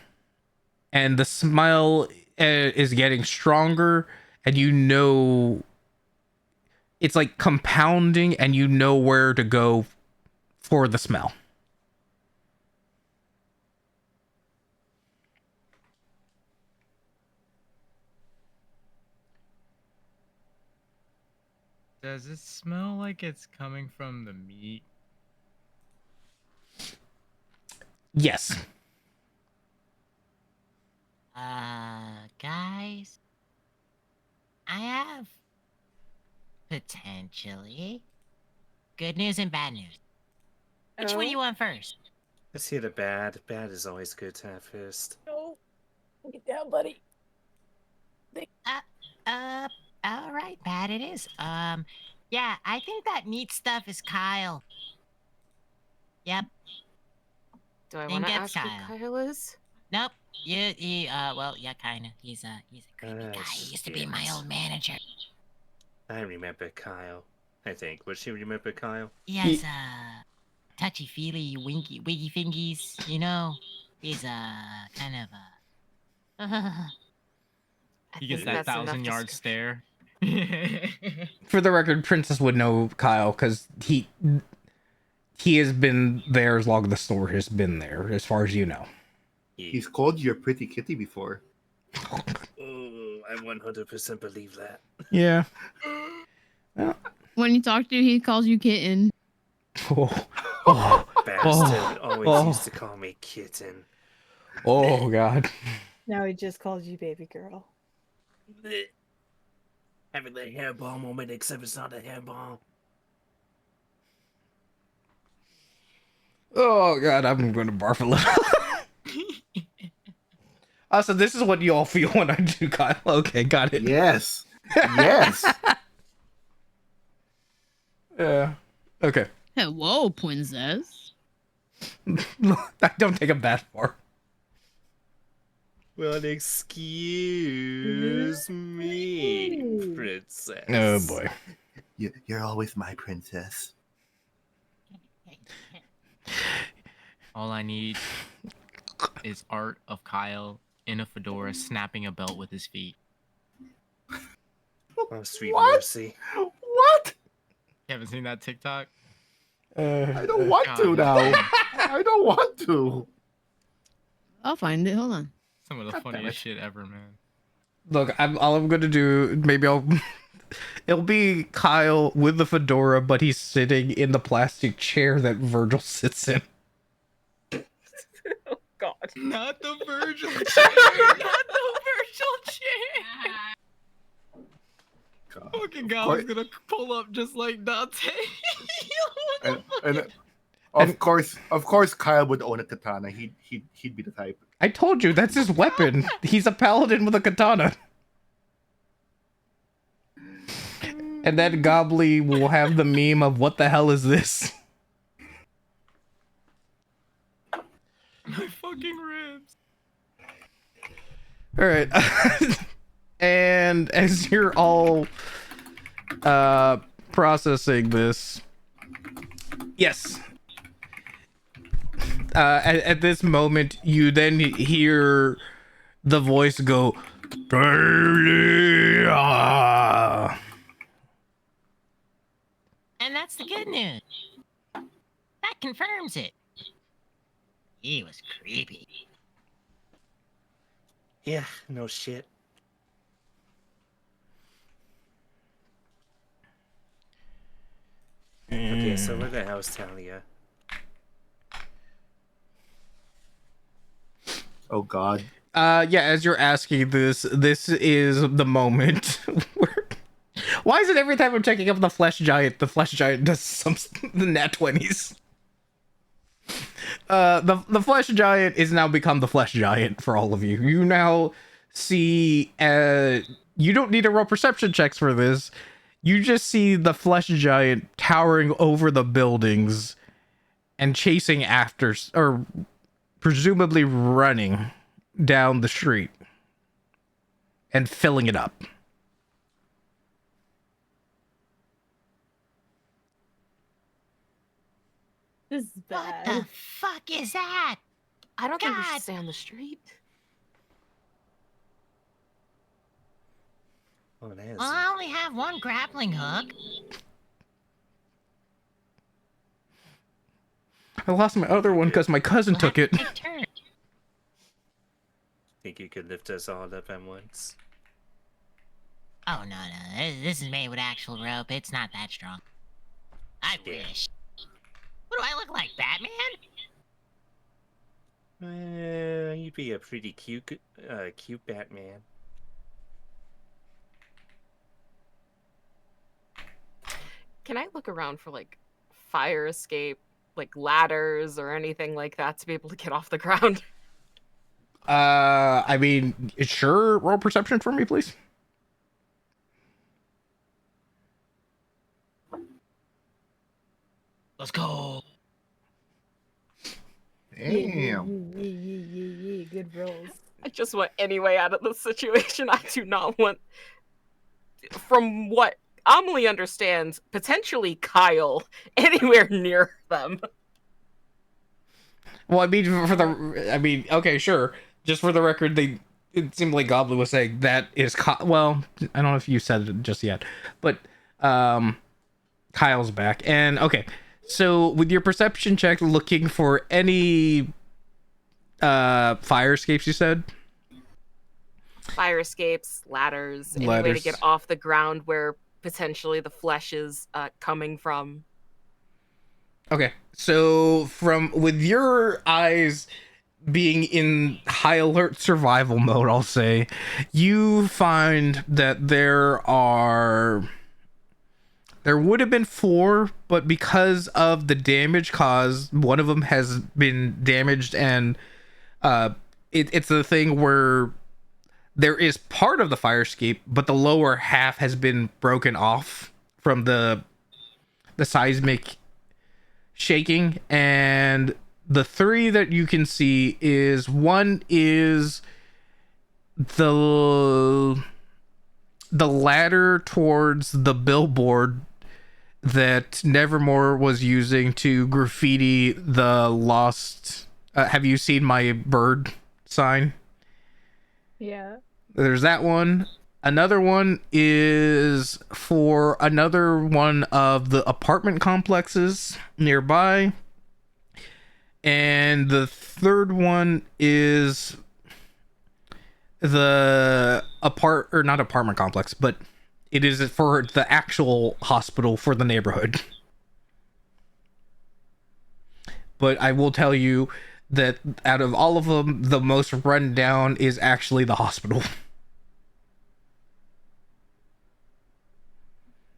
D: and the smell is getting stronger, and you know it's like compounding, and you know where to go for the smell.
E: Does it smell like it's coming from the meat?
D: Yes.
H: Guys, I have potentially good news and bad news. Which one do you want first?
F: Let's hear the bad. Bad is always good to have first.
G: No. Get down, buddy.
H: All right, bad it is. Yeah, I think that meat stuff is Kyle. Yep.
B: Do I
H: Then
B: want to
H: get
B: ask
H: Kyle.
B: who Kyle is?
H: Nope. Well, yeah, kinda. He's a creepy guy. He used to be my old manager.
F: I remember Kyle. I think. Would she remember Kyle?
H: He has touchy feely, winky, wiggy fingies, you know, is kind of
B: I
E: He gets
B: think
E: that
B: that's enough
E: 1,000-yard
B: description.
E: stare.
D: For the record, Princess would know Kyle because he has been there as long as the store has been there, as far as you know.
C: He's called you a pretty kitty before.
F: Oh, I 100% believe that.
D: Yeah.
A: When you talk to you, he calls you kitten.
D: Oh,
F: Bastard always used to call me kitten.
D: oh God.
G: Now he just calls you baby girl.
F: Blech. Having the hairball moment, except it's not a hairball.
D: Oh God, I'm going to barf a little. So this is what you all feel when I do Kyle. Okay, got it.
C: Yes. Yes.
D: Yeah. Okay.
A: Hello, princess.
D: I don't take a bath far.
F: Well, excuse me, princess.
D: Oh boy.
C: You're always my princess.
E: All I need is art of Kyle in a fedora snapping a belt with his feet.
F: Oh, sweet
C: What?
F: mercy.
C: What?
E: You haven't seen that TikTok?
C: I don't want to
E: God.
C: now. I don't want to.
A: I'll find it. Hold on.
E: Some of the
C: God damn
E: funniest
C: it.
E: shit ever, man.
D: Look, all I'm gonna do, maybe it'll be Kyle with the fedora, but he's sitting in the plastic chair that Virgil sits in.
B: Oh God.
E: Not the Virgil
B: Not the virtual chair.
C: God.
E: Fucking guy was gonna pull up just like Dante.
C: And of course, Kyle would own a katana. He'd be the type.
D: I told you, that's his weapon. He's a paladin with a katana. And then Gobbly will have the meme of what the hell is this?
E: My fucking ribs.
D: All right. And as you're all processing this, yes. At this moment, you then hear the voice go, "Talia."
H: And that's the good news. That confirms it. He was creepy.
F: Yeah, no shit. Okay, so where the hell's Talia?
C: Oh God.
D: Yeah, as you're asking this is the moment where... Why is it every time I'm checking up the flesh giant does some the nat 20s? The flesh giant is now become the flesh giant for all of you. You now see you don't need to roll perception checks for this. You just see the flesh giant towering over the buildings and chasing after, or presumably running down the street and filling it up.
G: This is
H: What
G: bad.
H: the fuck is that?
B: I don't think we
H: God.
B: should stay on the street.
F: Oh, there's
H: Well, I only have one grappling hook.
D: I lost my other one because my cousin
H: We'll
D: took
H: have
D: it.
H: to take turns.
F: think you could lift us all up at once.
H: Oh, no. This is made with actual rope. It's not that strong. I
F: Yeah.
H: wish. What do I look like, Batman?
F: You'd be a pretty cute Batman.
B: Can I look around for like fire escape, like ladders or anything like that to be able to get off the ground?
D: I mean, sure, roll perception for me, please.
H: Let's go.
C: Damn.
G: Yeah. Good rolls.
B: I just want any way out of the situation. I do not want, from what Amelie understands, potentially Kyle anywhere near them.
D: Well, I mean, okay, sure. Just for the record, it seemed like Goblin was saying that is well, I don't know if you said it just yet, but Kyle's back. And okay, so with your perception check, looking for any fire escapes, you said?
B: Fire escapes, ladders, any way to
D: Ladders.
B: get off the ground where potentially the flesh is coming from.
D: Okay, so with your eyes being in high alert survival mode, I'll say, you find that there would have been 4, but because of the damage caused, one of them has been damaged, and it's a thing where there is part of the fire escape, but the lower half has been broken off from the seismic shaking. And the 3 that you can see is, one is the ladder towards the billboard that Nevermore was using to graffiti the lost have you seen my bird sign?
G: Yeah.
D: There's that one. Another one is for another one of the apartment complexes nearby. And the third one is the not apartment complex, but it is for the actual hospital for the neighborhood. But I will tell you that out of all of them, the most run down is actually the hospital.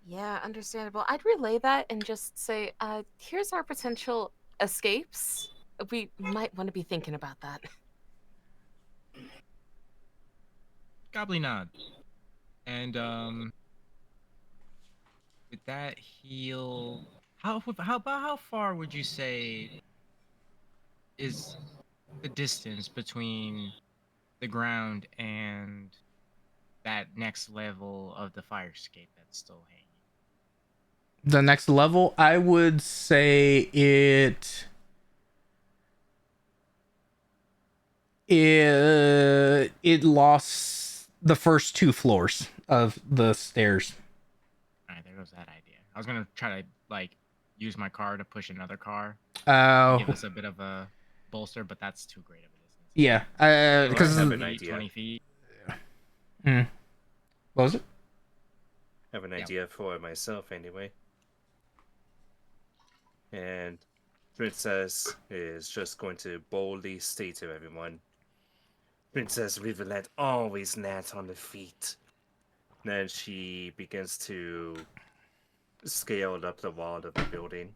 B: Yeah, understandable. I'd relay that and just say, here's our potential escapes. We might want to be thinking about that.
E: Gobbly nod. And with that heal, how far would you say is the distance between the ground and that next level of the fire escape that's still hanging?
D: The next level, I would say it lost the first 2 floors of the stairs.
E: All right, there goes that idea. I was gonna try to use my car to push another car,
D: Oh,
E: give us a bit of a bolster, but that's too great of a distance.
D: yeah. Because
F: I have
E: Maybe
F: an idea.
E: 20 feet.
D: what was it?
F: I have an
E: Yeah.
F: idea for myself anyway. And Princess is just going to boldly state to everyone, Princess Rivulet always lands on the feet. Then she begins to scale up the wall of the building.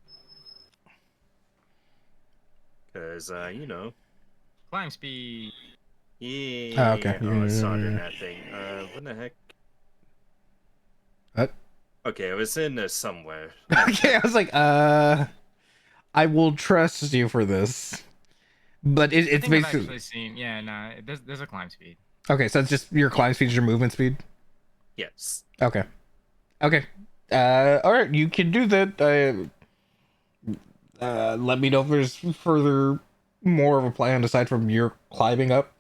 F: Because,
E: Climb speed.
F: yeah.
D: Oh, okay.
F: Oh, it's started that thing. What the heck?
D: What?
F: Okay, it was in there somewhere.
D: Okay, I was like, I will trust you for this. But
E: I
D: it's
E: think I've
D: basically
E: actually seen. Yeah, nah. There's a climb speed.
D: okay. So it's just your climb speed is your movement speed.
F: Yes.
D: Okay. Okay. All right. You can do that. Let me know if there's further more of a plan aside from your climbing up.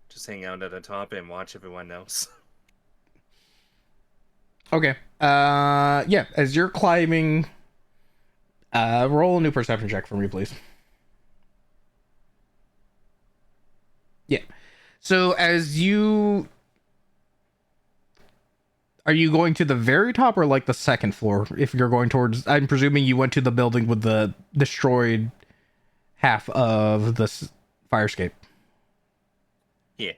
F: Just hang out at the top and watch everyone else.
D: Okay. Yeah. As you're climbing, roll a new perception check for me, please. Yeah. So as you are you going to the very top or like the second floor? If you're going towards, I'm presuming you went to the building with the destroyed half of the fire escape.
F: Yeah.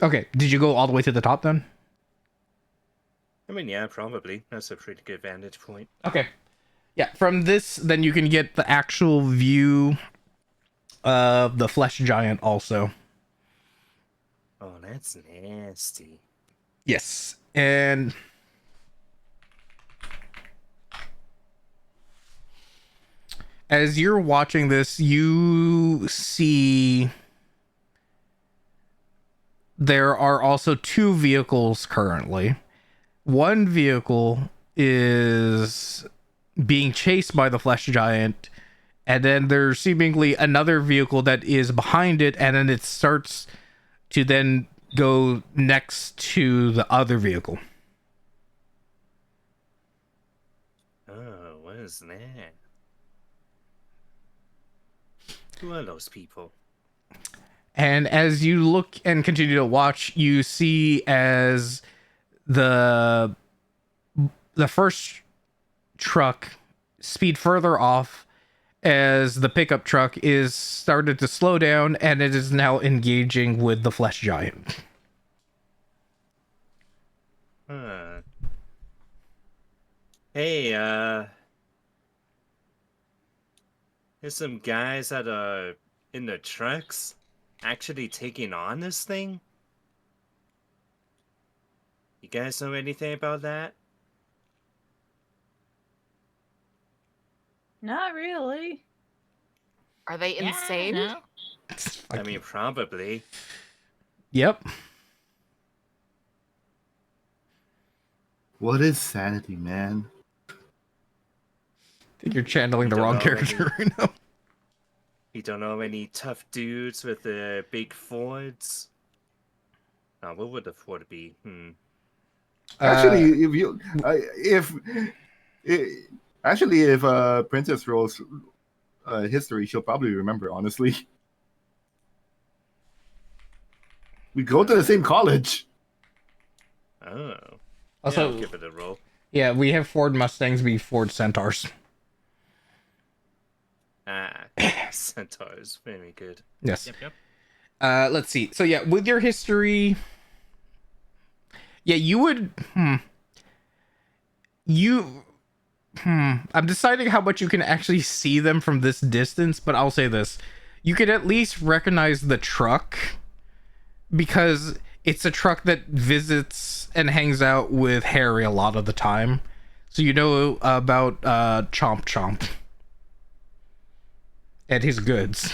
D: Okay. Did you go all the way to the top then?
F: I mean, yeah, probably. That's a pretty good vantage point.
D: Okay. Yeah, from this, then you can get the actual view of the flesh giant also.
F: Oh, that's nasty.
D: Yes. And as you're watching this, you see there are also 2 vehicles currently. one vehicle is being chased by the flesh giant, and then there's seemingly another vehicle that is behind it, and then it starts to then go next to the other vehicle.
F: Oh, what is that? Who are those people?
D: And as you look and continue to watch, you see as the first truck speed further off, as the pickup truck is started to slow down, and it is now engaging with the flesh giant.
F: Huh. Hey, there's some guys that are in the trucks actually taking on this thing? You guys know anything about that?
G: Not really.
B: Are they
H: Yeah,
B: insane?
H: no.
F: I mean, probably.
D: Yep.
C: What is sanity, man?
D: I think you're channeling the
F: Don't
D: wrong
F: know
D: character right now.
F: You don't know any tough dudes with the big Fords? What would the Ford be?
C: Actually, if Princess Rose history, she'll probably remember. Honestly, we go to the same college.
F: Oh.
D: Also,
F: Yeah, I'll give it a roll.
D: yeah, we have Ford Mustangs be Ford Centaurs.
F: Centaurs. Very good.
D: Yes.
E: Yep.
D: Let's see. So yeah, with your history, yeah, you would. I'm deciding how much you can actually see them from this distance, but I'll say this: you could at least recognize the truck because it's a truck that visits and hangs out with Harry a lot of the time. So you know about Chomp Chomp and his goods.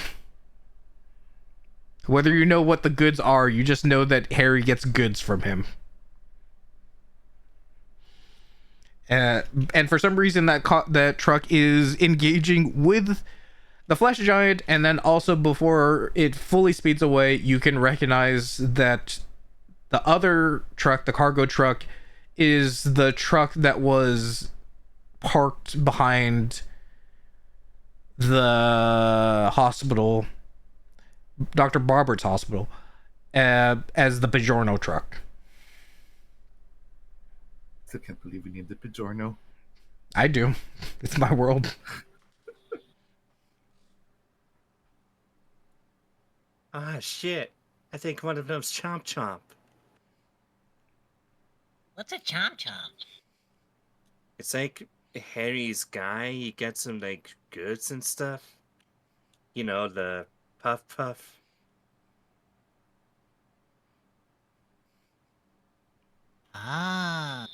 D: Whether you know what the goods are, you just know that Harry gets goods from him. And for some reason, that truck is engaging with the flesh giant, and then also before it fully speeds away, you can recognize that the other truck, the cargo truck, is the truck that was parked behind the hospital, Dr. Barbert's hospital, as the Pajorno truck.
C: I can't believe we named it Pajorno.
D: I do. It's my world.
F: Ah, shit. I think one of them's Chomp Chomp.
H: What's a chomp chomp?
F: It's like Harry's guy. He gets him, like, goods and stuff. You know, the Puff Puff.
H: Ah,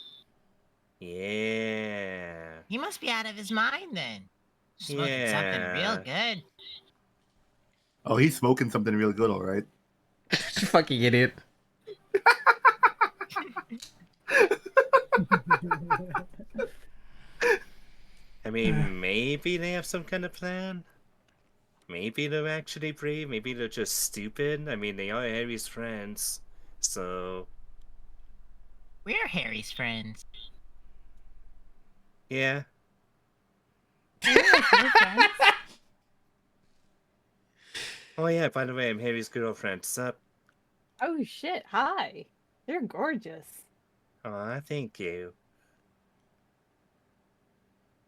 F: Yeah.
H: he must be out of his mind then. Smoking something real good.
C: Oh, he's smoking something real good, all right.
D: You fucking idiot.
F: I mean, maybe they have some kind of plan. Maybe they're actually brave. Maybe they're just stupid. I mean, they are Harry's friends. So,
H: We're Harry's friends.
F: yeah. Oh, yeah, by the way, I'm Harry's girlfriend. Sup?
G: Oh shit! Hi. You're gorgeous.
F: Aw, thank you.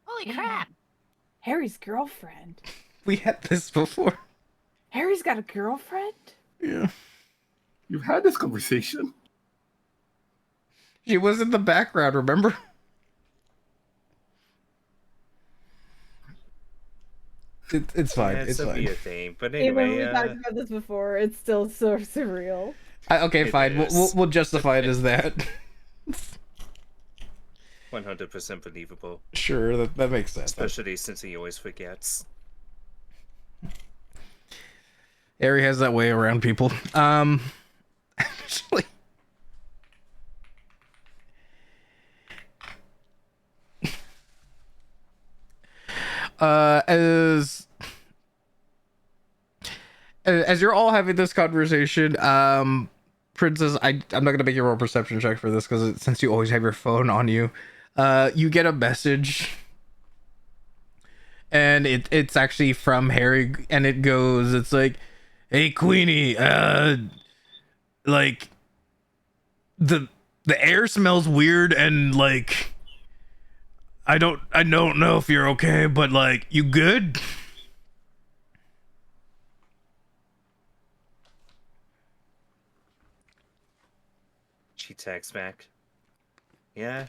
H: Holy
G: Yeah.
H: crap!
G: Harry's girlfriend.
D: We had this before.
G: Harry's got a girlfriend?
D: Yeah.
C: You've had this conversation.
D: She was in the background, remember? It's fine.
F: Yeah,
D: it's
F: a
D: fine.
F: weird thing. But
G: Even when
F: anyway,
G: we talked about this before, it's still so surreal.
D: Okay,
F: It
D: fine.
F: is.
D: We'll justify it as that.
F: 100% believable.
D: Sure, that makes sense.
F: Especially since he always forgets.
D: Harry has that way around people. Actually, as you're all having this conversation, Princess, I'm not gonna make you roll a perception check for this because since you always have your phone on you, you get a message, and it's actually from Harry, and it's like, "Hey Queenie, like the air smells weird, and like I don't know if you're okay, but like you good?"
F: She texts back. Yeah,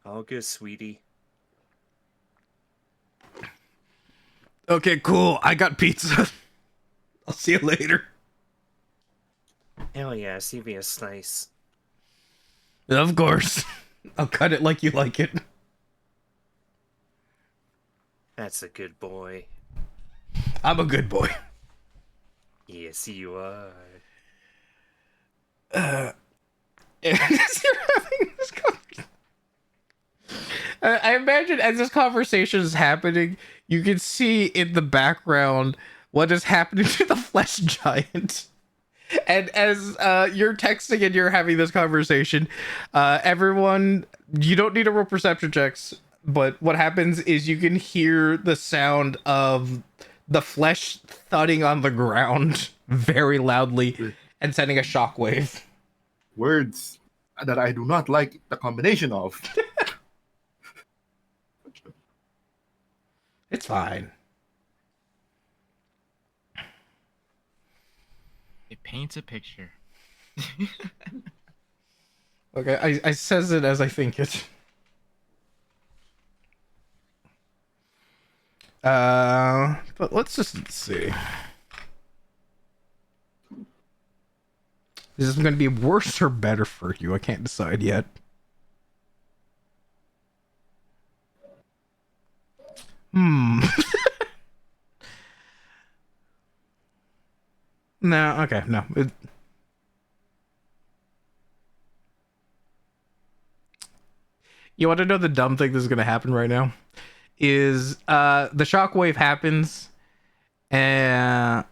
F: all good, sweetie.
D: Okay, cool. I got pizza. I'll see you later.
F: Hell yeah, CV is nice.
D: Of course. I'll cut it like you like it.
F: That's a good boy.
D: I'm a good boy.
F: Yes, you are.
D: As you're having this conversation, I imagine as this conversation is happening, you can see in the background what is happening to the flesh giant. And as you're texting and you're having this conversation, everyone, you don't need to roll perception checks, but what happens is you can hear the sound of the flesh thudding on the ground very loudly and sending a shockwave.
C: Words that I do not like the combination of.
D: It's fine.
E: It paints a picture.
D: Okay, I says it as I think it. But let's just see. Is this going to be worse or better for you? I can't decide yet. No, okay, no. You want to know the dumb thing that's going to happen right now? Is the shockwave happens, and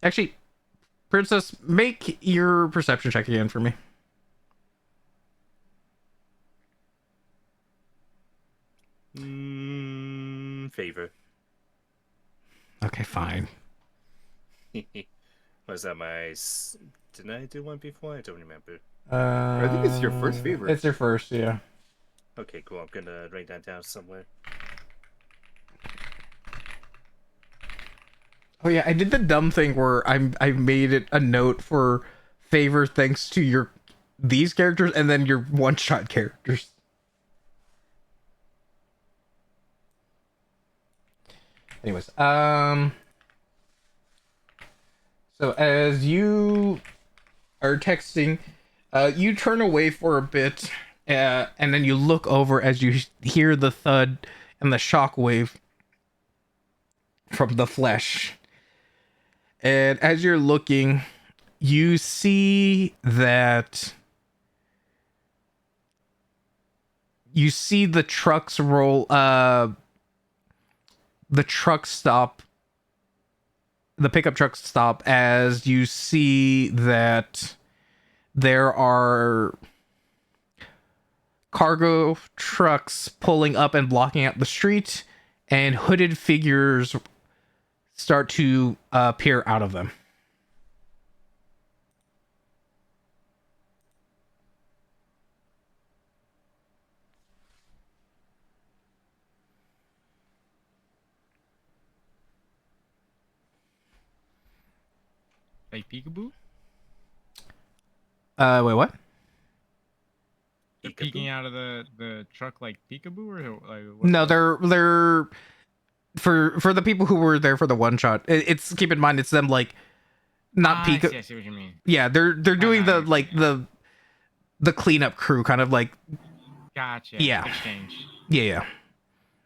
D: actually, Princess, make your perception check again for me.
F: Favor.
D: Okay, fine.
F: Was that my... Didn't I do one before? I don't remember.
C: I think it's your first favorite.
D: It's your first, yeah.
F: Okay, cool. I'm gonna write that down somewhere.
D: Oh yeah, I did the dumb thing where I made it a note for favor thanks to these characters and then your one-shot characters. Anyways, so as you are texting, you turn away for a bit, and then you look over as you hear the thud and the shockwave from the flesh. And as you're looking, you see that the trucks roll, the truck stop, the pickup trucks stop, as you see that there are cargo trucks pulling up and blocking out the street, and hooded figures start to appear out of them.
E: Like peekaboo?
D: Wait, what?
E: They're peeking out of the truck like peekaboo, or like what?
D: No, they're for the people who were there for the one shot. It's keep in mind it's them like not peek.
E: I see what you mean.
D: Yeah, they're doing the like the cleanup crew kind of like.
E: Gotcha.
D: Yeah.
E: Exchange.
D: Yeah.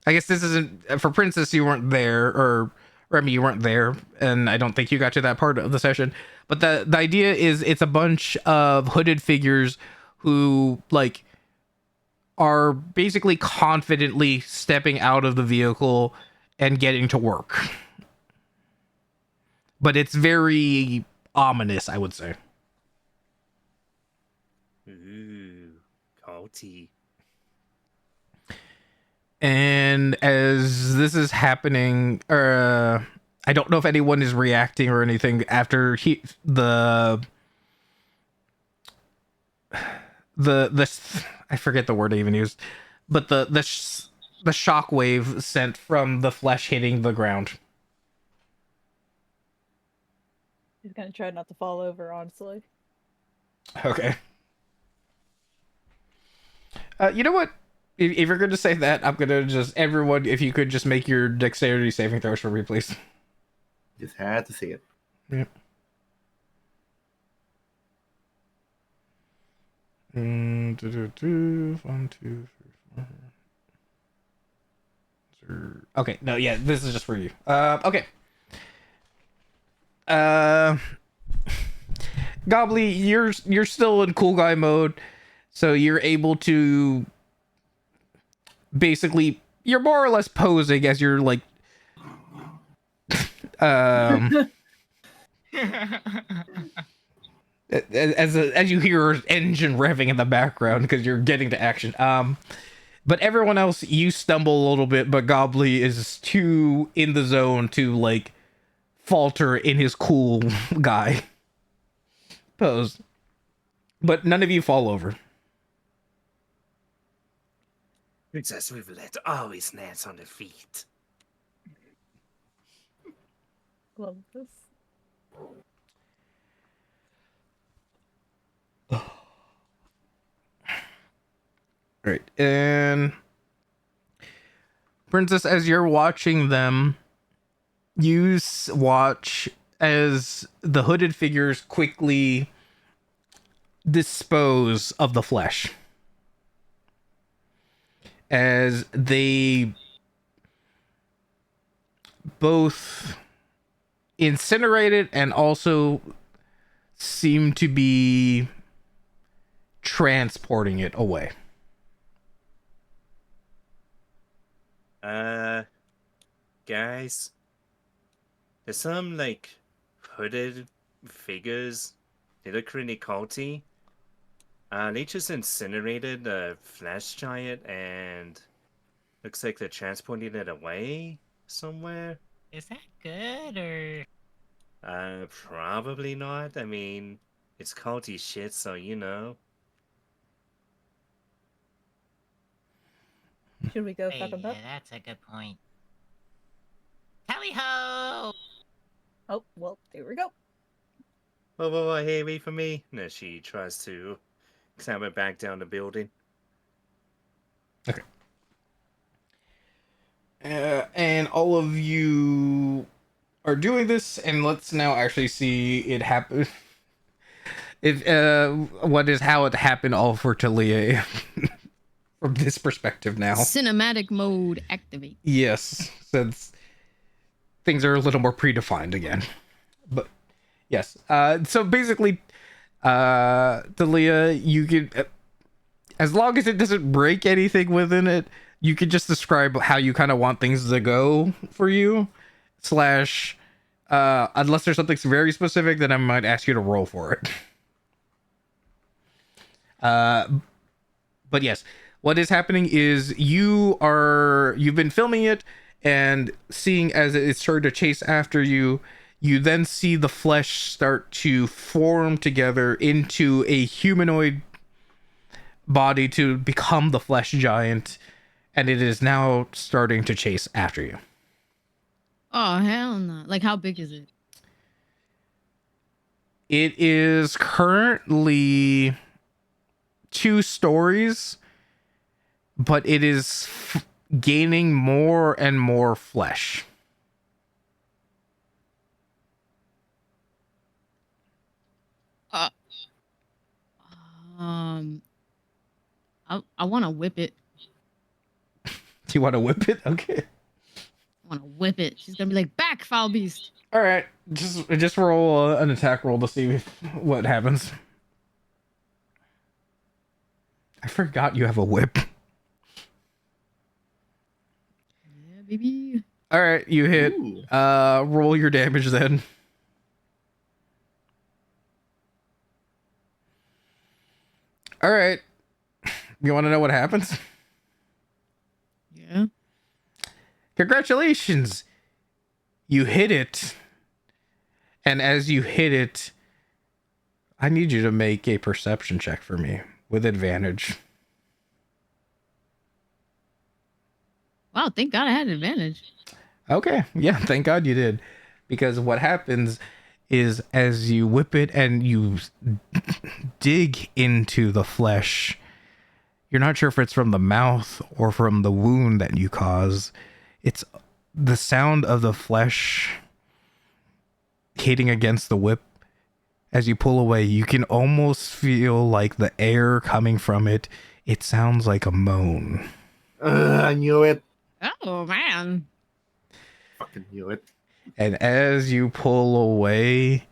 D: I guess this isn't for Princess. You weren't there, or Remy, you weren't there, and I don't think you got to that part of the session. But the idea is it's a bunch of hooded figures who like are basically confidently stepping out of the vehicle and getting to work. But it's very ominous, I would say.
F: Ooh, culty.
D: And as this is happening, I don't know if anyone is reacting or anything after the I forget the word I even used, but the shockwave sent from the flesh hitting the ground.
G: He's gonna try not to fall over, honestly.
D: Okay. You know what? If you're going to say that, I'm going to just... Everyone, if you could just make your dexterity saving throws for me, please.
C: Just had to say it.
D: Yep. 1, 2, 3, 4. Okay, no, yeah, this is just for you. Okay. Gobbly, you're still in cool guy mode, so you're able to... Basically, you're more or less posing as you're like as you hear an engine revving in the background because you're getting to action. But everyone else, you stumble a little bit, but Gobbly is too in the zone to like falter in his cool guy pose. But none of you fall over.
F: Princess Rivulet always lands on her feet.
G: Love this.
D: Right, and Princess, as you're watching them, you watch as the hooded figures quickly dispose of the flesh. As they both incinerate it and also seem to be transporting it away.
F: Guys, there's some like hooded figures. They look really culty. They just incinerated the flesh giant and looks like they're transporting it away somewhere.
H: Is that good or?
F: Probably not. I mean, it's culty shit, so you know.
G: Should we go
H: Hey,
G: fuck them up?
H: yeah, that's a good point. Tally ho!
G: Oh, well, there we go.
F: Whoa, hey, wait for me. No, she tries to clamber back down the building.
D: Okay. And all of you are doing this, and let's now actually see it happen. If how it happened all for Talia from this perspective now.
A: Cinematic mode activate.
D: Yes, since things are a little more predefined again. But yes, so basically, Talia, you could, as long as it doesn't break anything within it, you could just describe how you kind of want things to go for you. Slash, unless there's something very specific, then I might ask you to roll for it. But yes, what is happening is you've been filming it and seeing as it's starting to chase after you. You then see the flesh start to form together into a humanoid body to become the flesh giant, and it is now starting to chase after you.
A: Oh, hell no. Like, how big is it?
D: It is currently 2 stories, but it is gaining more and more flesh.
A: I want to whip it.
D: Do you want to whip it? Okay.
A: I want to whip it. She's gonna be like, back, foul beast.
D: All right. Just roll an attack roll to see what happens. I forgot you have a whip.
A: baby.
D: All right, you hit.
C: Ooh.
D: Roll your damage then. All right. You want to know what happens?
A: Yeah.
D: Congratulations. You hit it. And as you hit it, I need you to make a perception check for me with advantage.
A: Wow, thank God I had an advantage.
D: Okay. Yeah, thank God you did. Because what happens is as you whip it and you dig into the flesh, you're not sure if it's from the mouth or from the wound that you cause. It's the sound of the flesh hitting against the whip. As you pull away, you can almost feel like the air coming from it. It sounds like a moan.
C: I knew it.
A: Oh man.
C: Fucking knew it.
D: And as you pull away,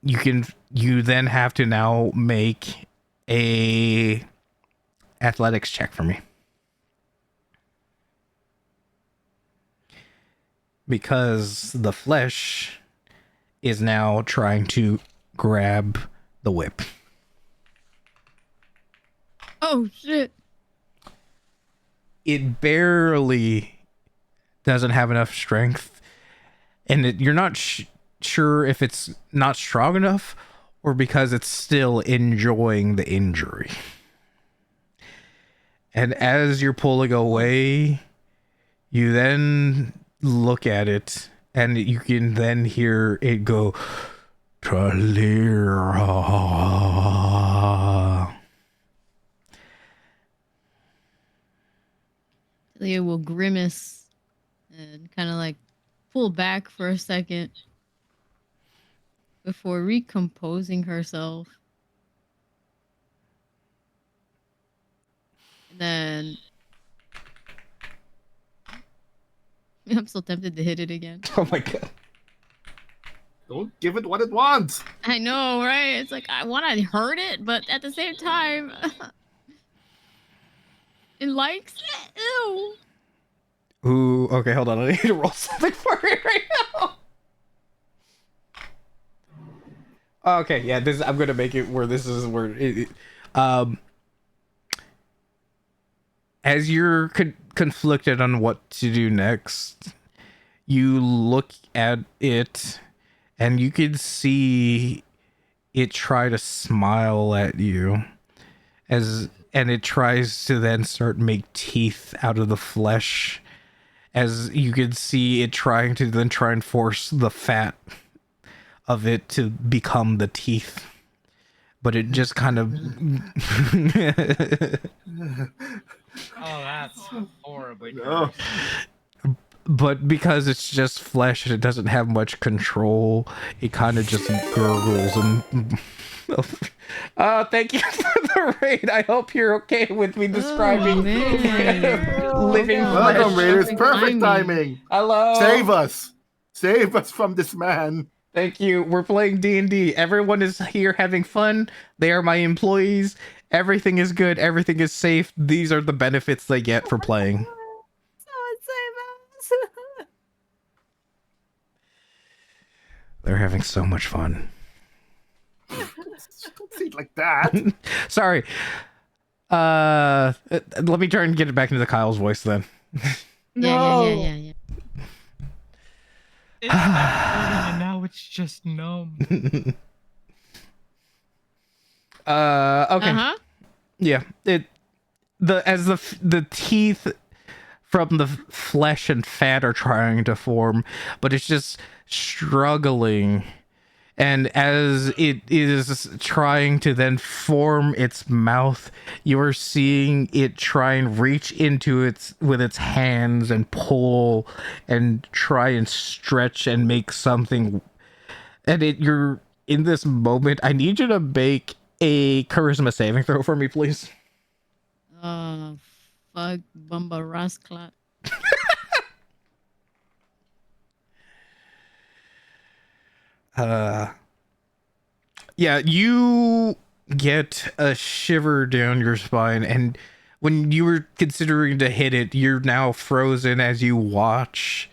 D: you then have to now make a athletics check for me. Because the flesh is now trying to grab the whip.
A: Oh shit.
D: It barely doesn't have enough strength, and you're not sure if it's not strong enough or because it's still enjoying the injury. And as you're pulling away, you then look at it and you can then hear it go, Talira.
A: Talia will grimace and kind of like pull back for a second before recomposing herself. And then I'm so tempted to hit it again.
D: Oh my god.
C: Don't give it what it wants.
A: I know, right? It's like I want to hurt it, but at the same time, it likes it. Ew.
D: Ooh, okay, hold on. I need to roll something for it right now. Okay, yeah, I'm gonna make it where this is where as you're conflicted on what to do next, you look at it and you can see it try to smile at you and it tries to then start make teeth out of the flesh, as you can see it trying to then try and force the fat of it to become the teeth, but it just kind of
E: Oh, that's horribly
C: No.
E: gross.
D: but because it's just flesh and it doesn't have much control, it kind of just gurgles and thank you for the raid. I hope you're okay with me describing
A: man.
D: living
G: Oh,
D: flesh.
C: Welcome, Raiders.
A: Perfect
C: Perfect
A: timing.
C: timing.
D: Hello.
C: Save us. Save us from this man.
D: Thank you. We're playing D&D. Everyone is here having fun. They are my employees. Everything is good. Everything is safe. These are the benefits they get for playing.
G: Someone save us.
D: They're having so much fun.
C: Don't say it like that.
D: Sorry. Let me try and get it back into the Kyle's voice then.
A: Yeah.
E: It's not and now it's just numb.
D: Okay.
A: Uh-huh.
D: Yeah. The teeth from the flesh and fat are trying to form, but it's just struggling. And as it is trying to then form its mouth, you're seeing it try and reach into with its hands and pull and try and stretch and make something. And you're in this moment. I need you to make a charisma saving throw for me, please.
A: Fuck Bumba Rasclat.
D: Yeah, you get a shiver down your spine, and when you were considering to hit it, you're now frozen as you watch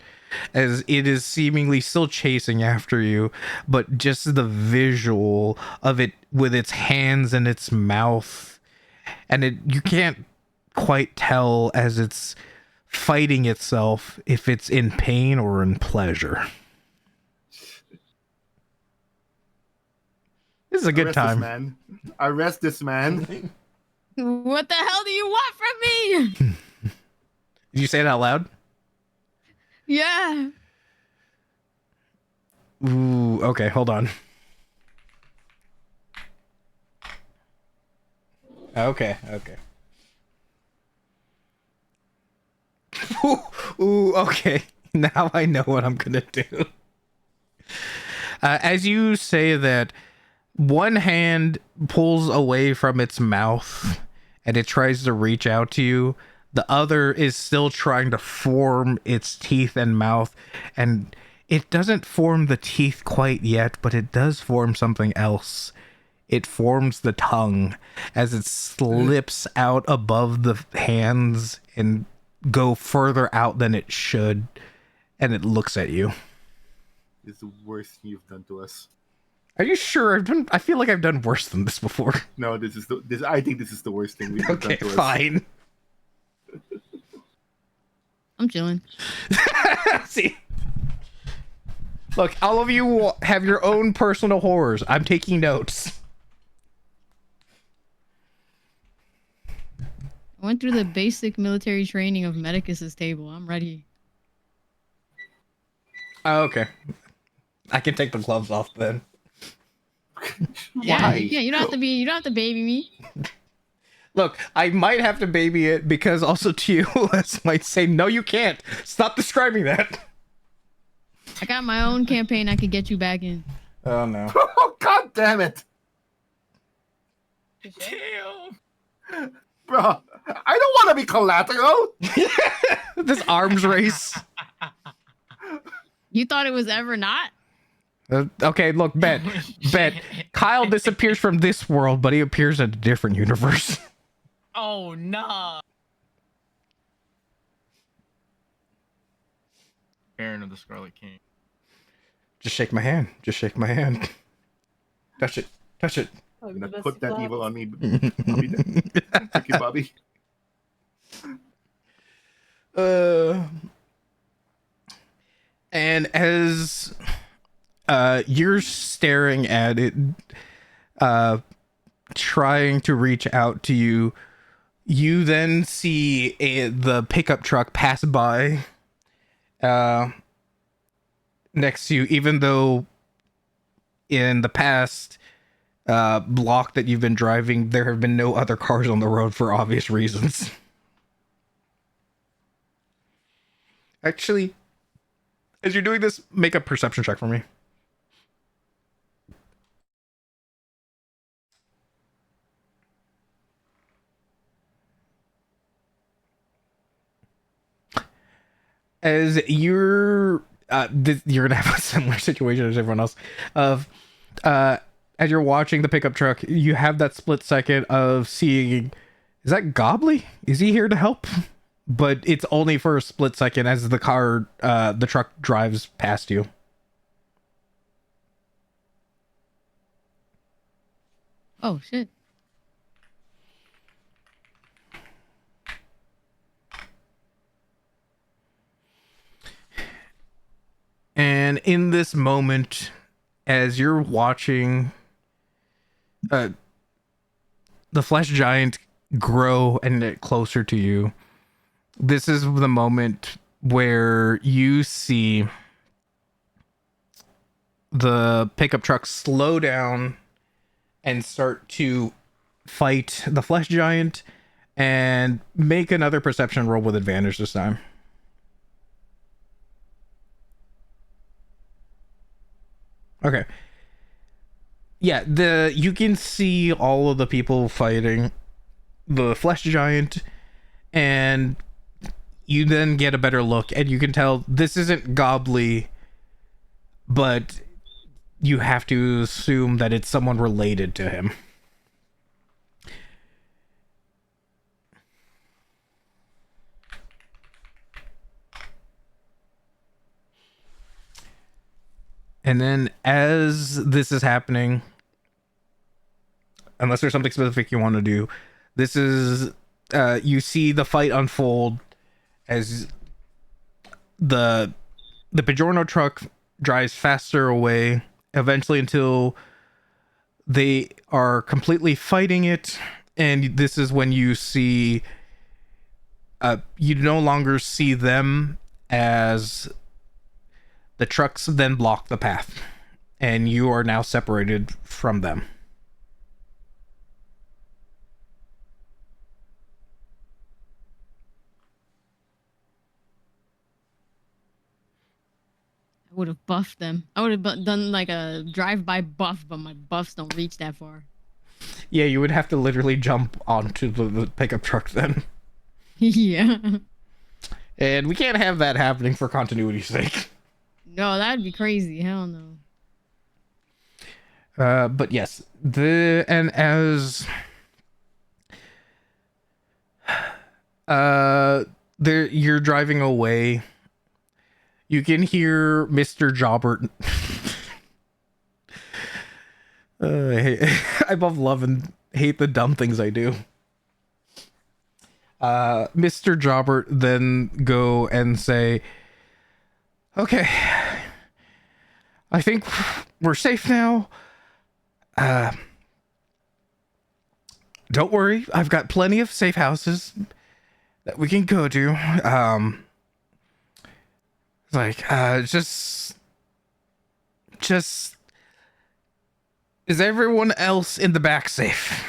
D: as it is seemingly still chasing after you, but just the visual of it with its hands and its mouth, and you can't quite tell as it's fighting itself if it's in pain or in pleasure. This is a good
C: Arrest
D: time.
C: This man. Arrest this man.
A: What the hell do you want from me?
D: Did you say it out loud?
A: Yeah.
D: Ooh, okay, hold on. Okay. Ooh, okay. Now I know what I'm gonna do. As you say that, one hand pulls away from its mouth and it tries to reach out to you. The other is still trying to form its teeth and mouth, and it doesn't form the teeth quite yet, but it does form something else. It forms the tongue as it slips out above the hands and go further out than it should, and it looks at you.
C: It's the worst thing you've done to us.
D: Are you sure? I feel like I've done worse than this before.
C: No, I think this is the worst thing we've
D: Okay,
C: done to us.
D: fine.
A: I'm chilling.
D: See, look, all of you have your own personal horrors. I'm taking notes.
A: I went through the basic military training of Medicus's table. I'm ready.
D: Oh, okay. I can take the gloves off then.
A: Yeah,
C: Why?
A: yeah. You don't have to baby me.
D: Look, I might have to baby it because also TOS might say, no, you can't. Stop describing that.
A: I got my own campaign I could get you back in.
D: Oh, no.
C: Oh, God damn it.
E: Damn.
C: Bro, I don't want to be collateral.
D: This arms race.
A: You thought it was ever not?
D: Okay, look, bet. Kyle disappears from this world, but he appears in a different universe.
E: Oh no. Baron of the Scarlet King.
D: Just shake my hand. Just shake my hand. Touch it. Touch it.
G: Oh,
C: I'm
G: the
C: gonna
G: best
C: put that
G: flowers.
C: evil on me, Bobby. Thank you, Bobby.
D: And as you're staring at it, trying to reach out to you, you then see the pickup truck pass by next to you, even though in the past block that you've been driving, there have been no other cars on the road for obvious reasons. Actually, as you're doing this, make a perception check for me. As you're gonna have a similar situation as everyone else of as you're watching the pickup truck, you have that split second of seeing, is that Gobbly? Is he here to help? But it's only for a split second as the truck drives past you.
A: Oh shit.
D: And in this moment, as you're watching the flesh giant grow and get closer to you, this is the moment where you see the pickup truck slow down and start to fight the flesh giant, and make another perception roll with advantage this time. Okay. Yeah, you can see all of the people fighting the flesh giant, and you then get a better look, and you can tell this isn't Gobbly, but you have to assume that it's someone related to him. And then as this is happening, unless there's something specific you want to do, this is you see the fight unfold as the Pajorno truck drives faster away, eventually until they are completely fighting it. And this is when you see you no longer see them, as the trucks then block the path and you are now separated from them.
A: I would have buffed them. I would have done like a drive-by buff, but my buffs don't reach that far.
D: Yeah, you would have to literally jump onto the pickup truck then.
A: Yeah.
D: And we can't have that happening for continuity's sake.
A: No, that'd be crazy. Hell no.
D: But yes, as you're driving away, you can hear Mr. Jobbert. I both love and hate the dumb things I do. Mr. Jobbert then go and say, okay, I think we're safe now. Don't worry, I've got plenty of safe houses that we can go to. Just is everyone else in the back safe?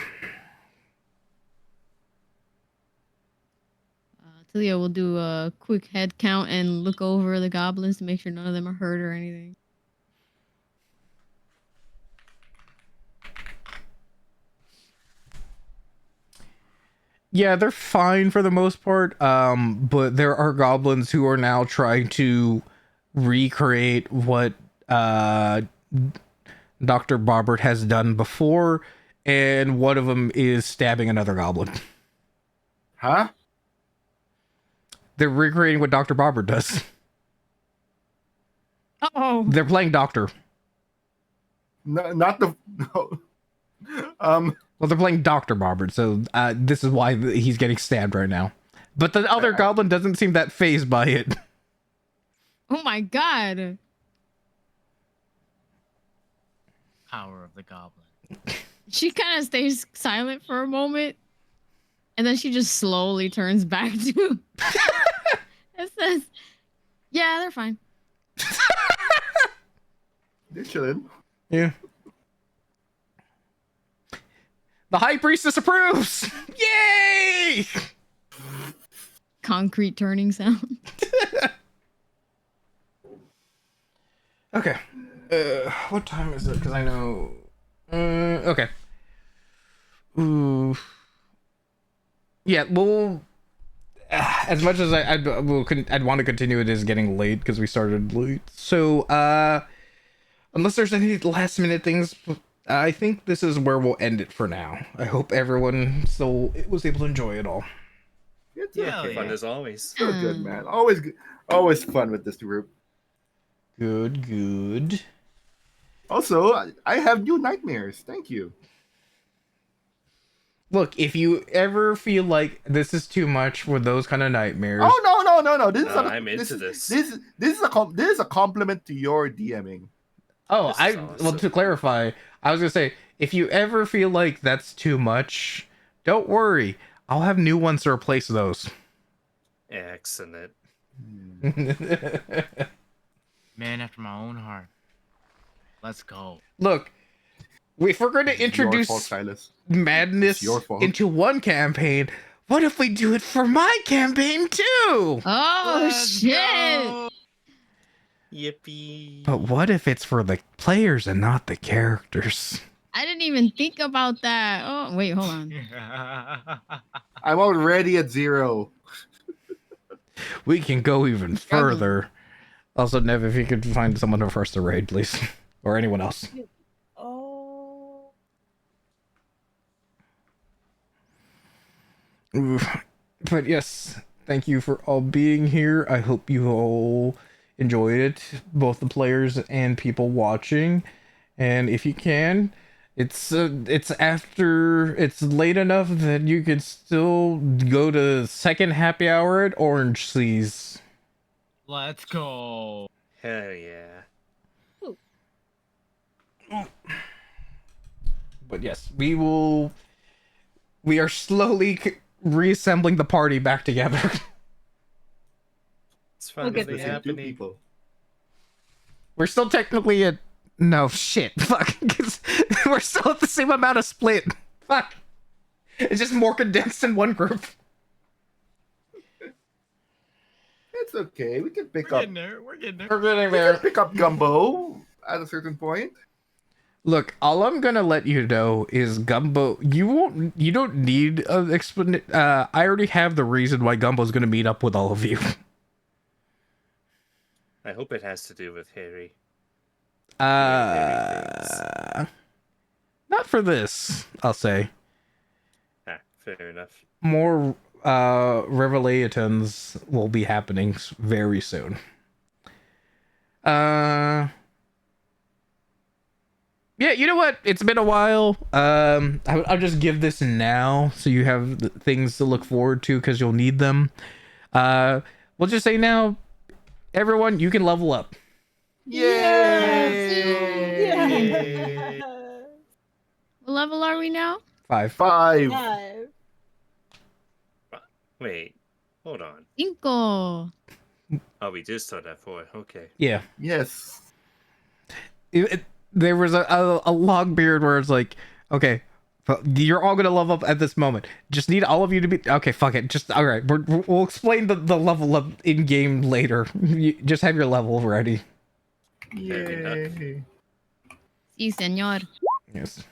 A: Talia will do a quick head count and look over the goblins to make sure none of them are hurt or anything.
D: Yeah, they're fine for the most part. But there are goblins who are now trying to recreate what Dr. Bobbert has done before, and one of them is stabbing another goblin.
C: Huh?
D: They're recreating what Dr. Bobbert does.
A: Uh-oh.
D: They're playing doctor.
C: No, not the. No.
D: Well, they're playing Dr. Bobbert, so this is why he's getting stabbed right now. But the other goblin doesn't seem that fazed by it.
A: Oh my god.
E: Power of the goblin.
A: She kind of stays silent for a moment, and then she just slowly turns back to it says, yeah, they're fine.
C: They're chilling.
D: Yeah. The High Priestess approves! Yay!
A: Concrete turning sound.
D: Okay. What time is it? Because I know... okay. Ooh. Yeah, well... as much as I'd want to continue, it is getting late because we started late. So, unless there's any last minute things, I think this is where we'll end it for now. I hope everyone still was able to enjoy it all.
C: It's
E: Yeah,
C: okay.
F: Fun as always.
C: So good, man. Always good. Always fun with this group.
D: Good.
C: Also, I have new nightmares. Thank you.
D: Look, if you ever feel like this is too much for those kind of nightmares...
C: Oh no! This is
F: I'm into this.
C: This is a compliment to your DMing.
D: Oh,
F: This is
D: well,
F: awesome.
D: to clarify, I was gonna say, if you ever feel like that's too much, don't worry. I'll have new ones to replace those.
F: Excellent.
E: Man after my own heart. Let's go.
D: Look, if we're going to
C: It's your
D: introduce
C: fault, Silas.
D: madness
C: It's your fault.
D: into one campaign, what if we do it for my campaign too?
A: Oh,
E: Let's
A: shit.
E: go.
F: Yippee.
D: But what if it's for the players and not the characters?
A: I didn't even think about that. Oh, wait, hold on.
C: I'm already at 0.
D: We can go even further. Also, Nev, if you could find someone for us to raid, please. Or anyone else.
G: Oh.
D: Oof. But yes, thank you for all being here. I hope you all enjoyed it, both the players and people watching. And if you can, it's late enough that you could still go to second happy hour at Orange Seas.
E: Let's go.
F: Hell yeah.
D: But yes, we are slowly reassembling the party back together.
F: It's finally
G: get
C: Two
F: happening.
C: people.
D: We're still technically at no shit. Fuck. We're still at the same amount of split. Fuck. It's just more condensed in one group.
C: It's okay. We can pick
E: We're
C: up.
E: getting there. We're getting there.
D: We're getting
C: We
D: there.
C: can pick up Gumbo at a certain point.
D: Look, all I'm gonna let you know is Gumbo. You don't need an explanation. I already have the reason why Gumbo's gonna meet up with all of you.
F: I hope it has to do with Harry.
D: Not for this, I'll say.
F: Ah, fair enough.
D: More revelations will be happening very soon. Yeah, you know what? It's been a while. I'll just give this now so you have things to look forward to because you'll need them. We'll just say now, everyone, you can level up.
C: Yay!
A: What level are we now?
D: 5.
C: 5.
G: Five.
F: Wait, hold on.
A: Cinco.
F: Oh, we did start at 4. Okay.
D: Yeah.
C: Yes.
D: There was a long period where it's like, okay, you're all gonna level up at this moment. Just need all of you to be okay. Fuck it. Just all right. We'll explain the level up in game later. You just have your level ready.
C: Yay.
A: Sí, señor.
D: Yes.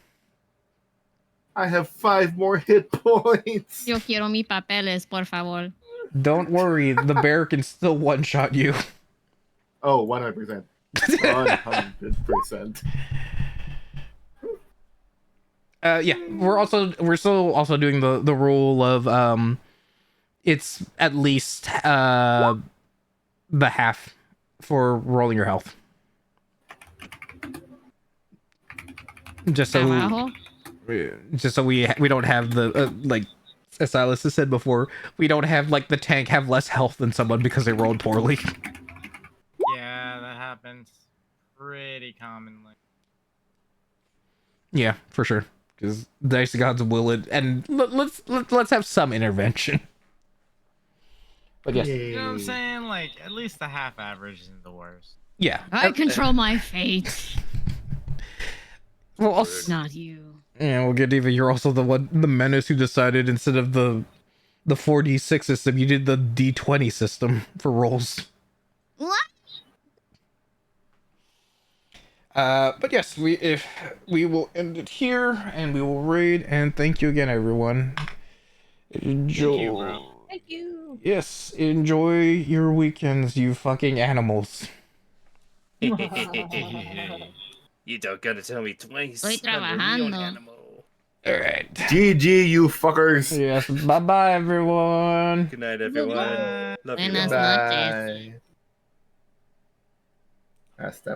C: I have 5 more hit points.
A: Yo quiero mis papeles, por favor.
D: Don't worry. The bear can still one shot you.
C: Oh, 100%. 100%.
D: Yeah, we're still also doing the rule of it's at least the half for rolling your health. Just so
A: Abajo.
D: we don't have the like as Silas has said before, we don't have like the tank have less health than someone because they rolled poorly.
E: Yeah, that happens pretty commonly.
D: Yeah, for sure. Because Dice Gods will it, and let's have some intervention. But yes,
E: You know what I'm saying? Like, at least the half average isn't the worst.
D: yeah.
A: I control my fate,
D: Well, also,
A: not you.
D: yeah, well, Godiva, you're also the menace who decided instead of the 4d6 system, you did the d20 system for rolls.
A: What?
D: But yes, we will end it here, and we will raid. And thank you again, everyone. Enjoy.
E: Thank you, bro.
G: Thank you.
D: Yes, enjoy your weekends, you fucking animals.
F: You don't gotta tell me twice.
A: Estoy
F: I'm a real
A: trabajando.
F: animal.
D: All right.
C: GG, you fuckers.
D: Yes. Bye, bye, everyone.
F: Good night, everyone.
E: Bye.
F: Love you
A: Buenas
F: all.
A: noches.
C: Bye. Hasta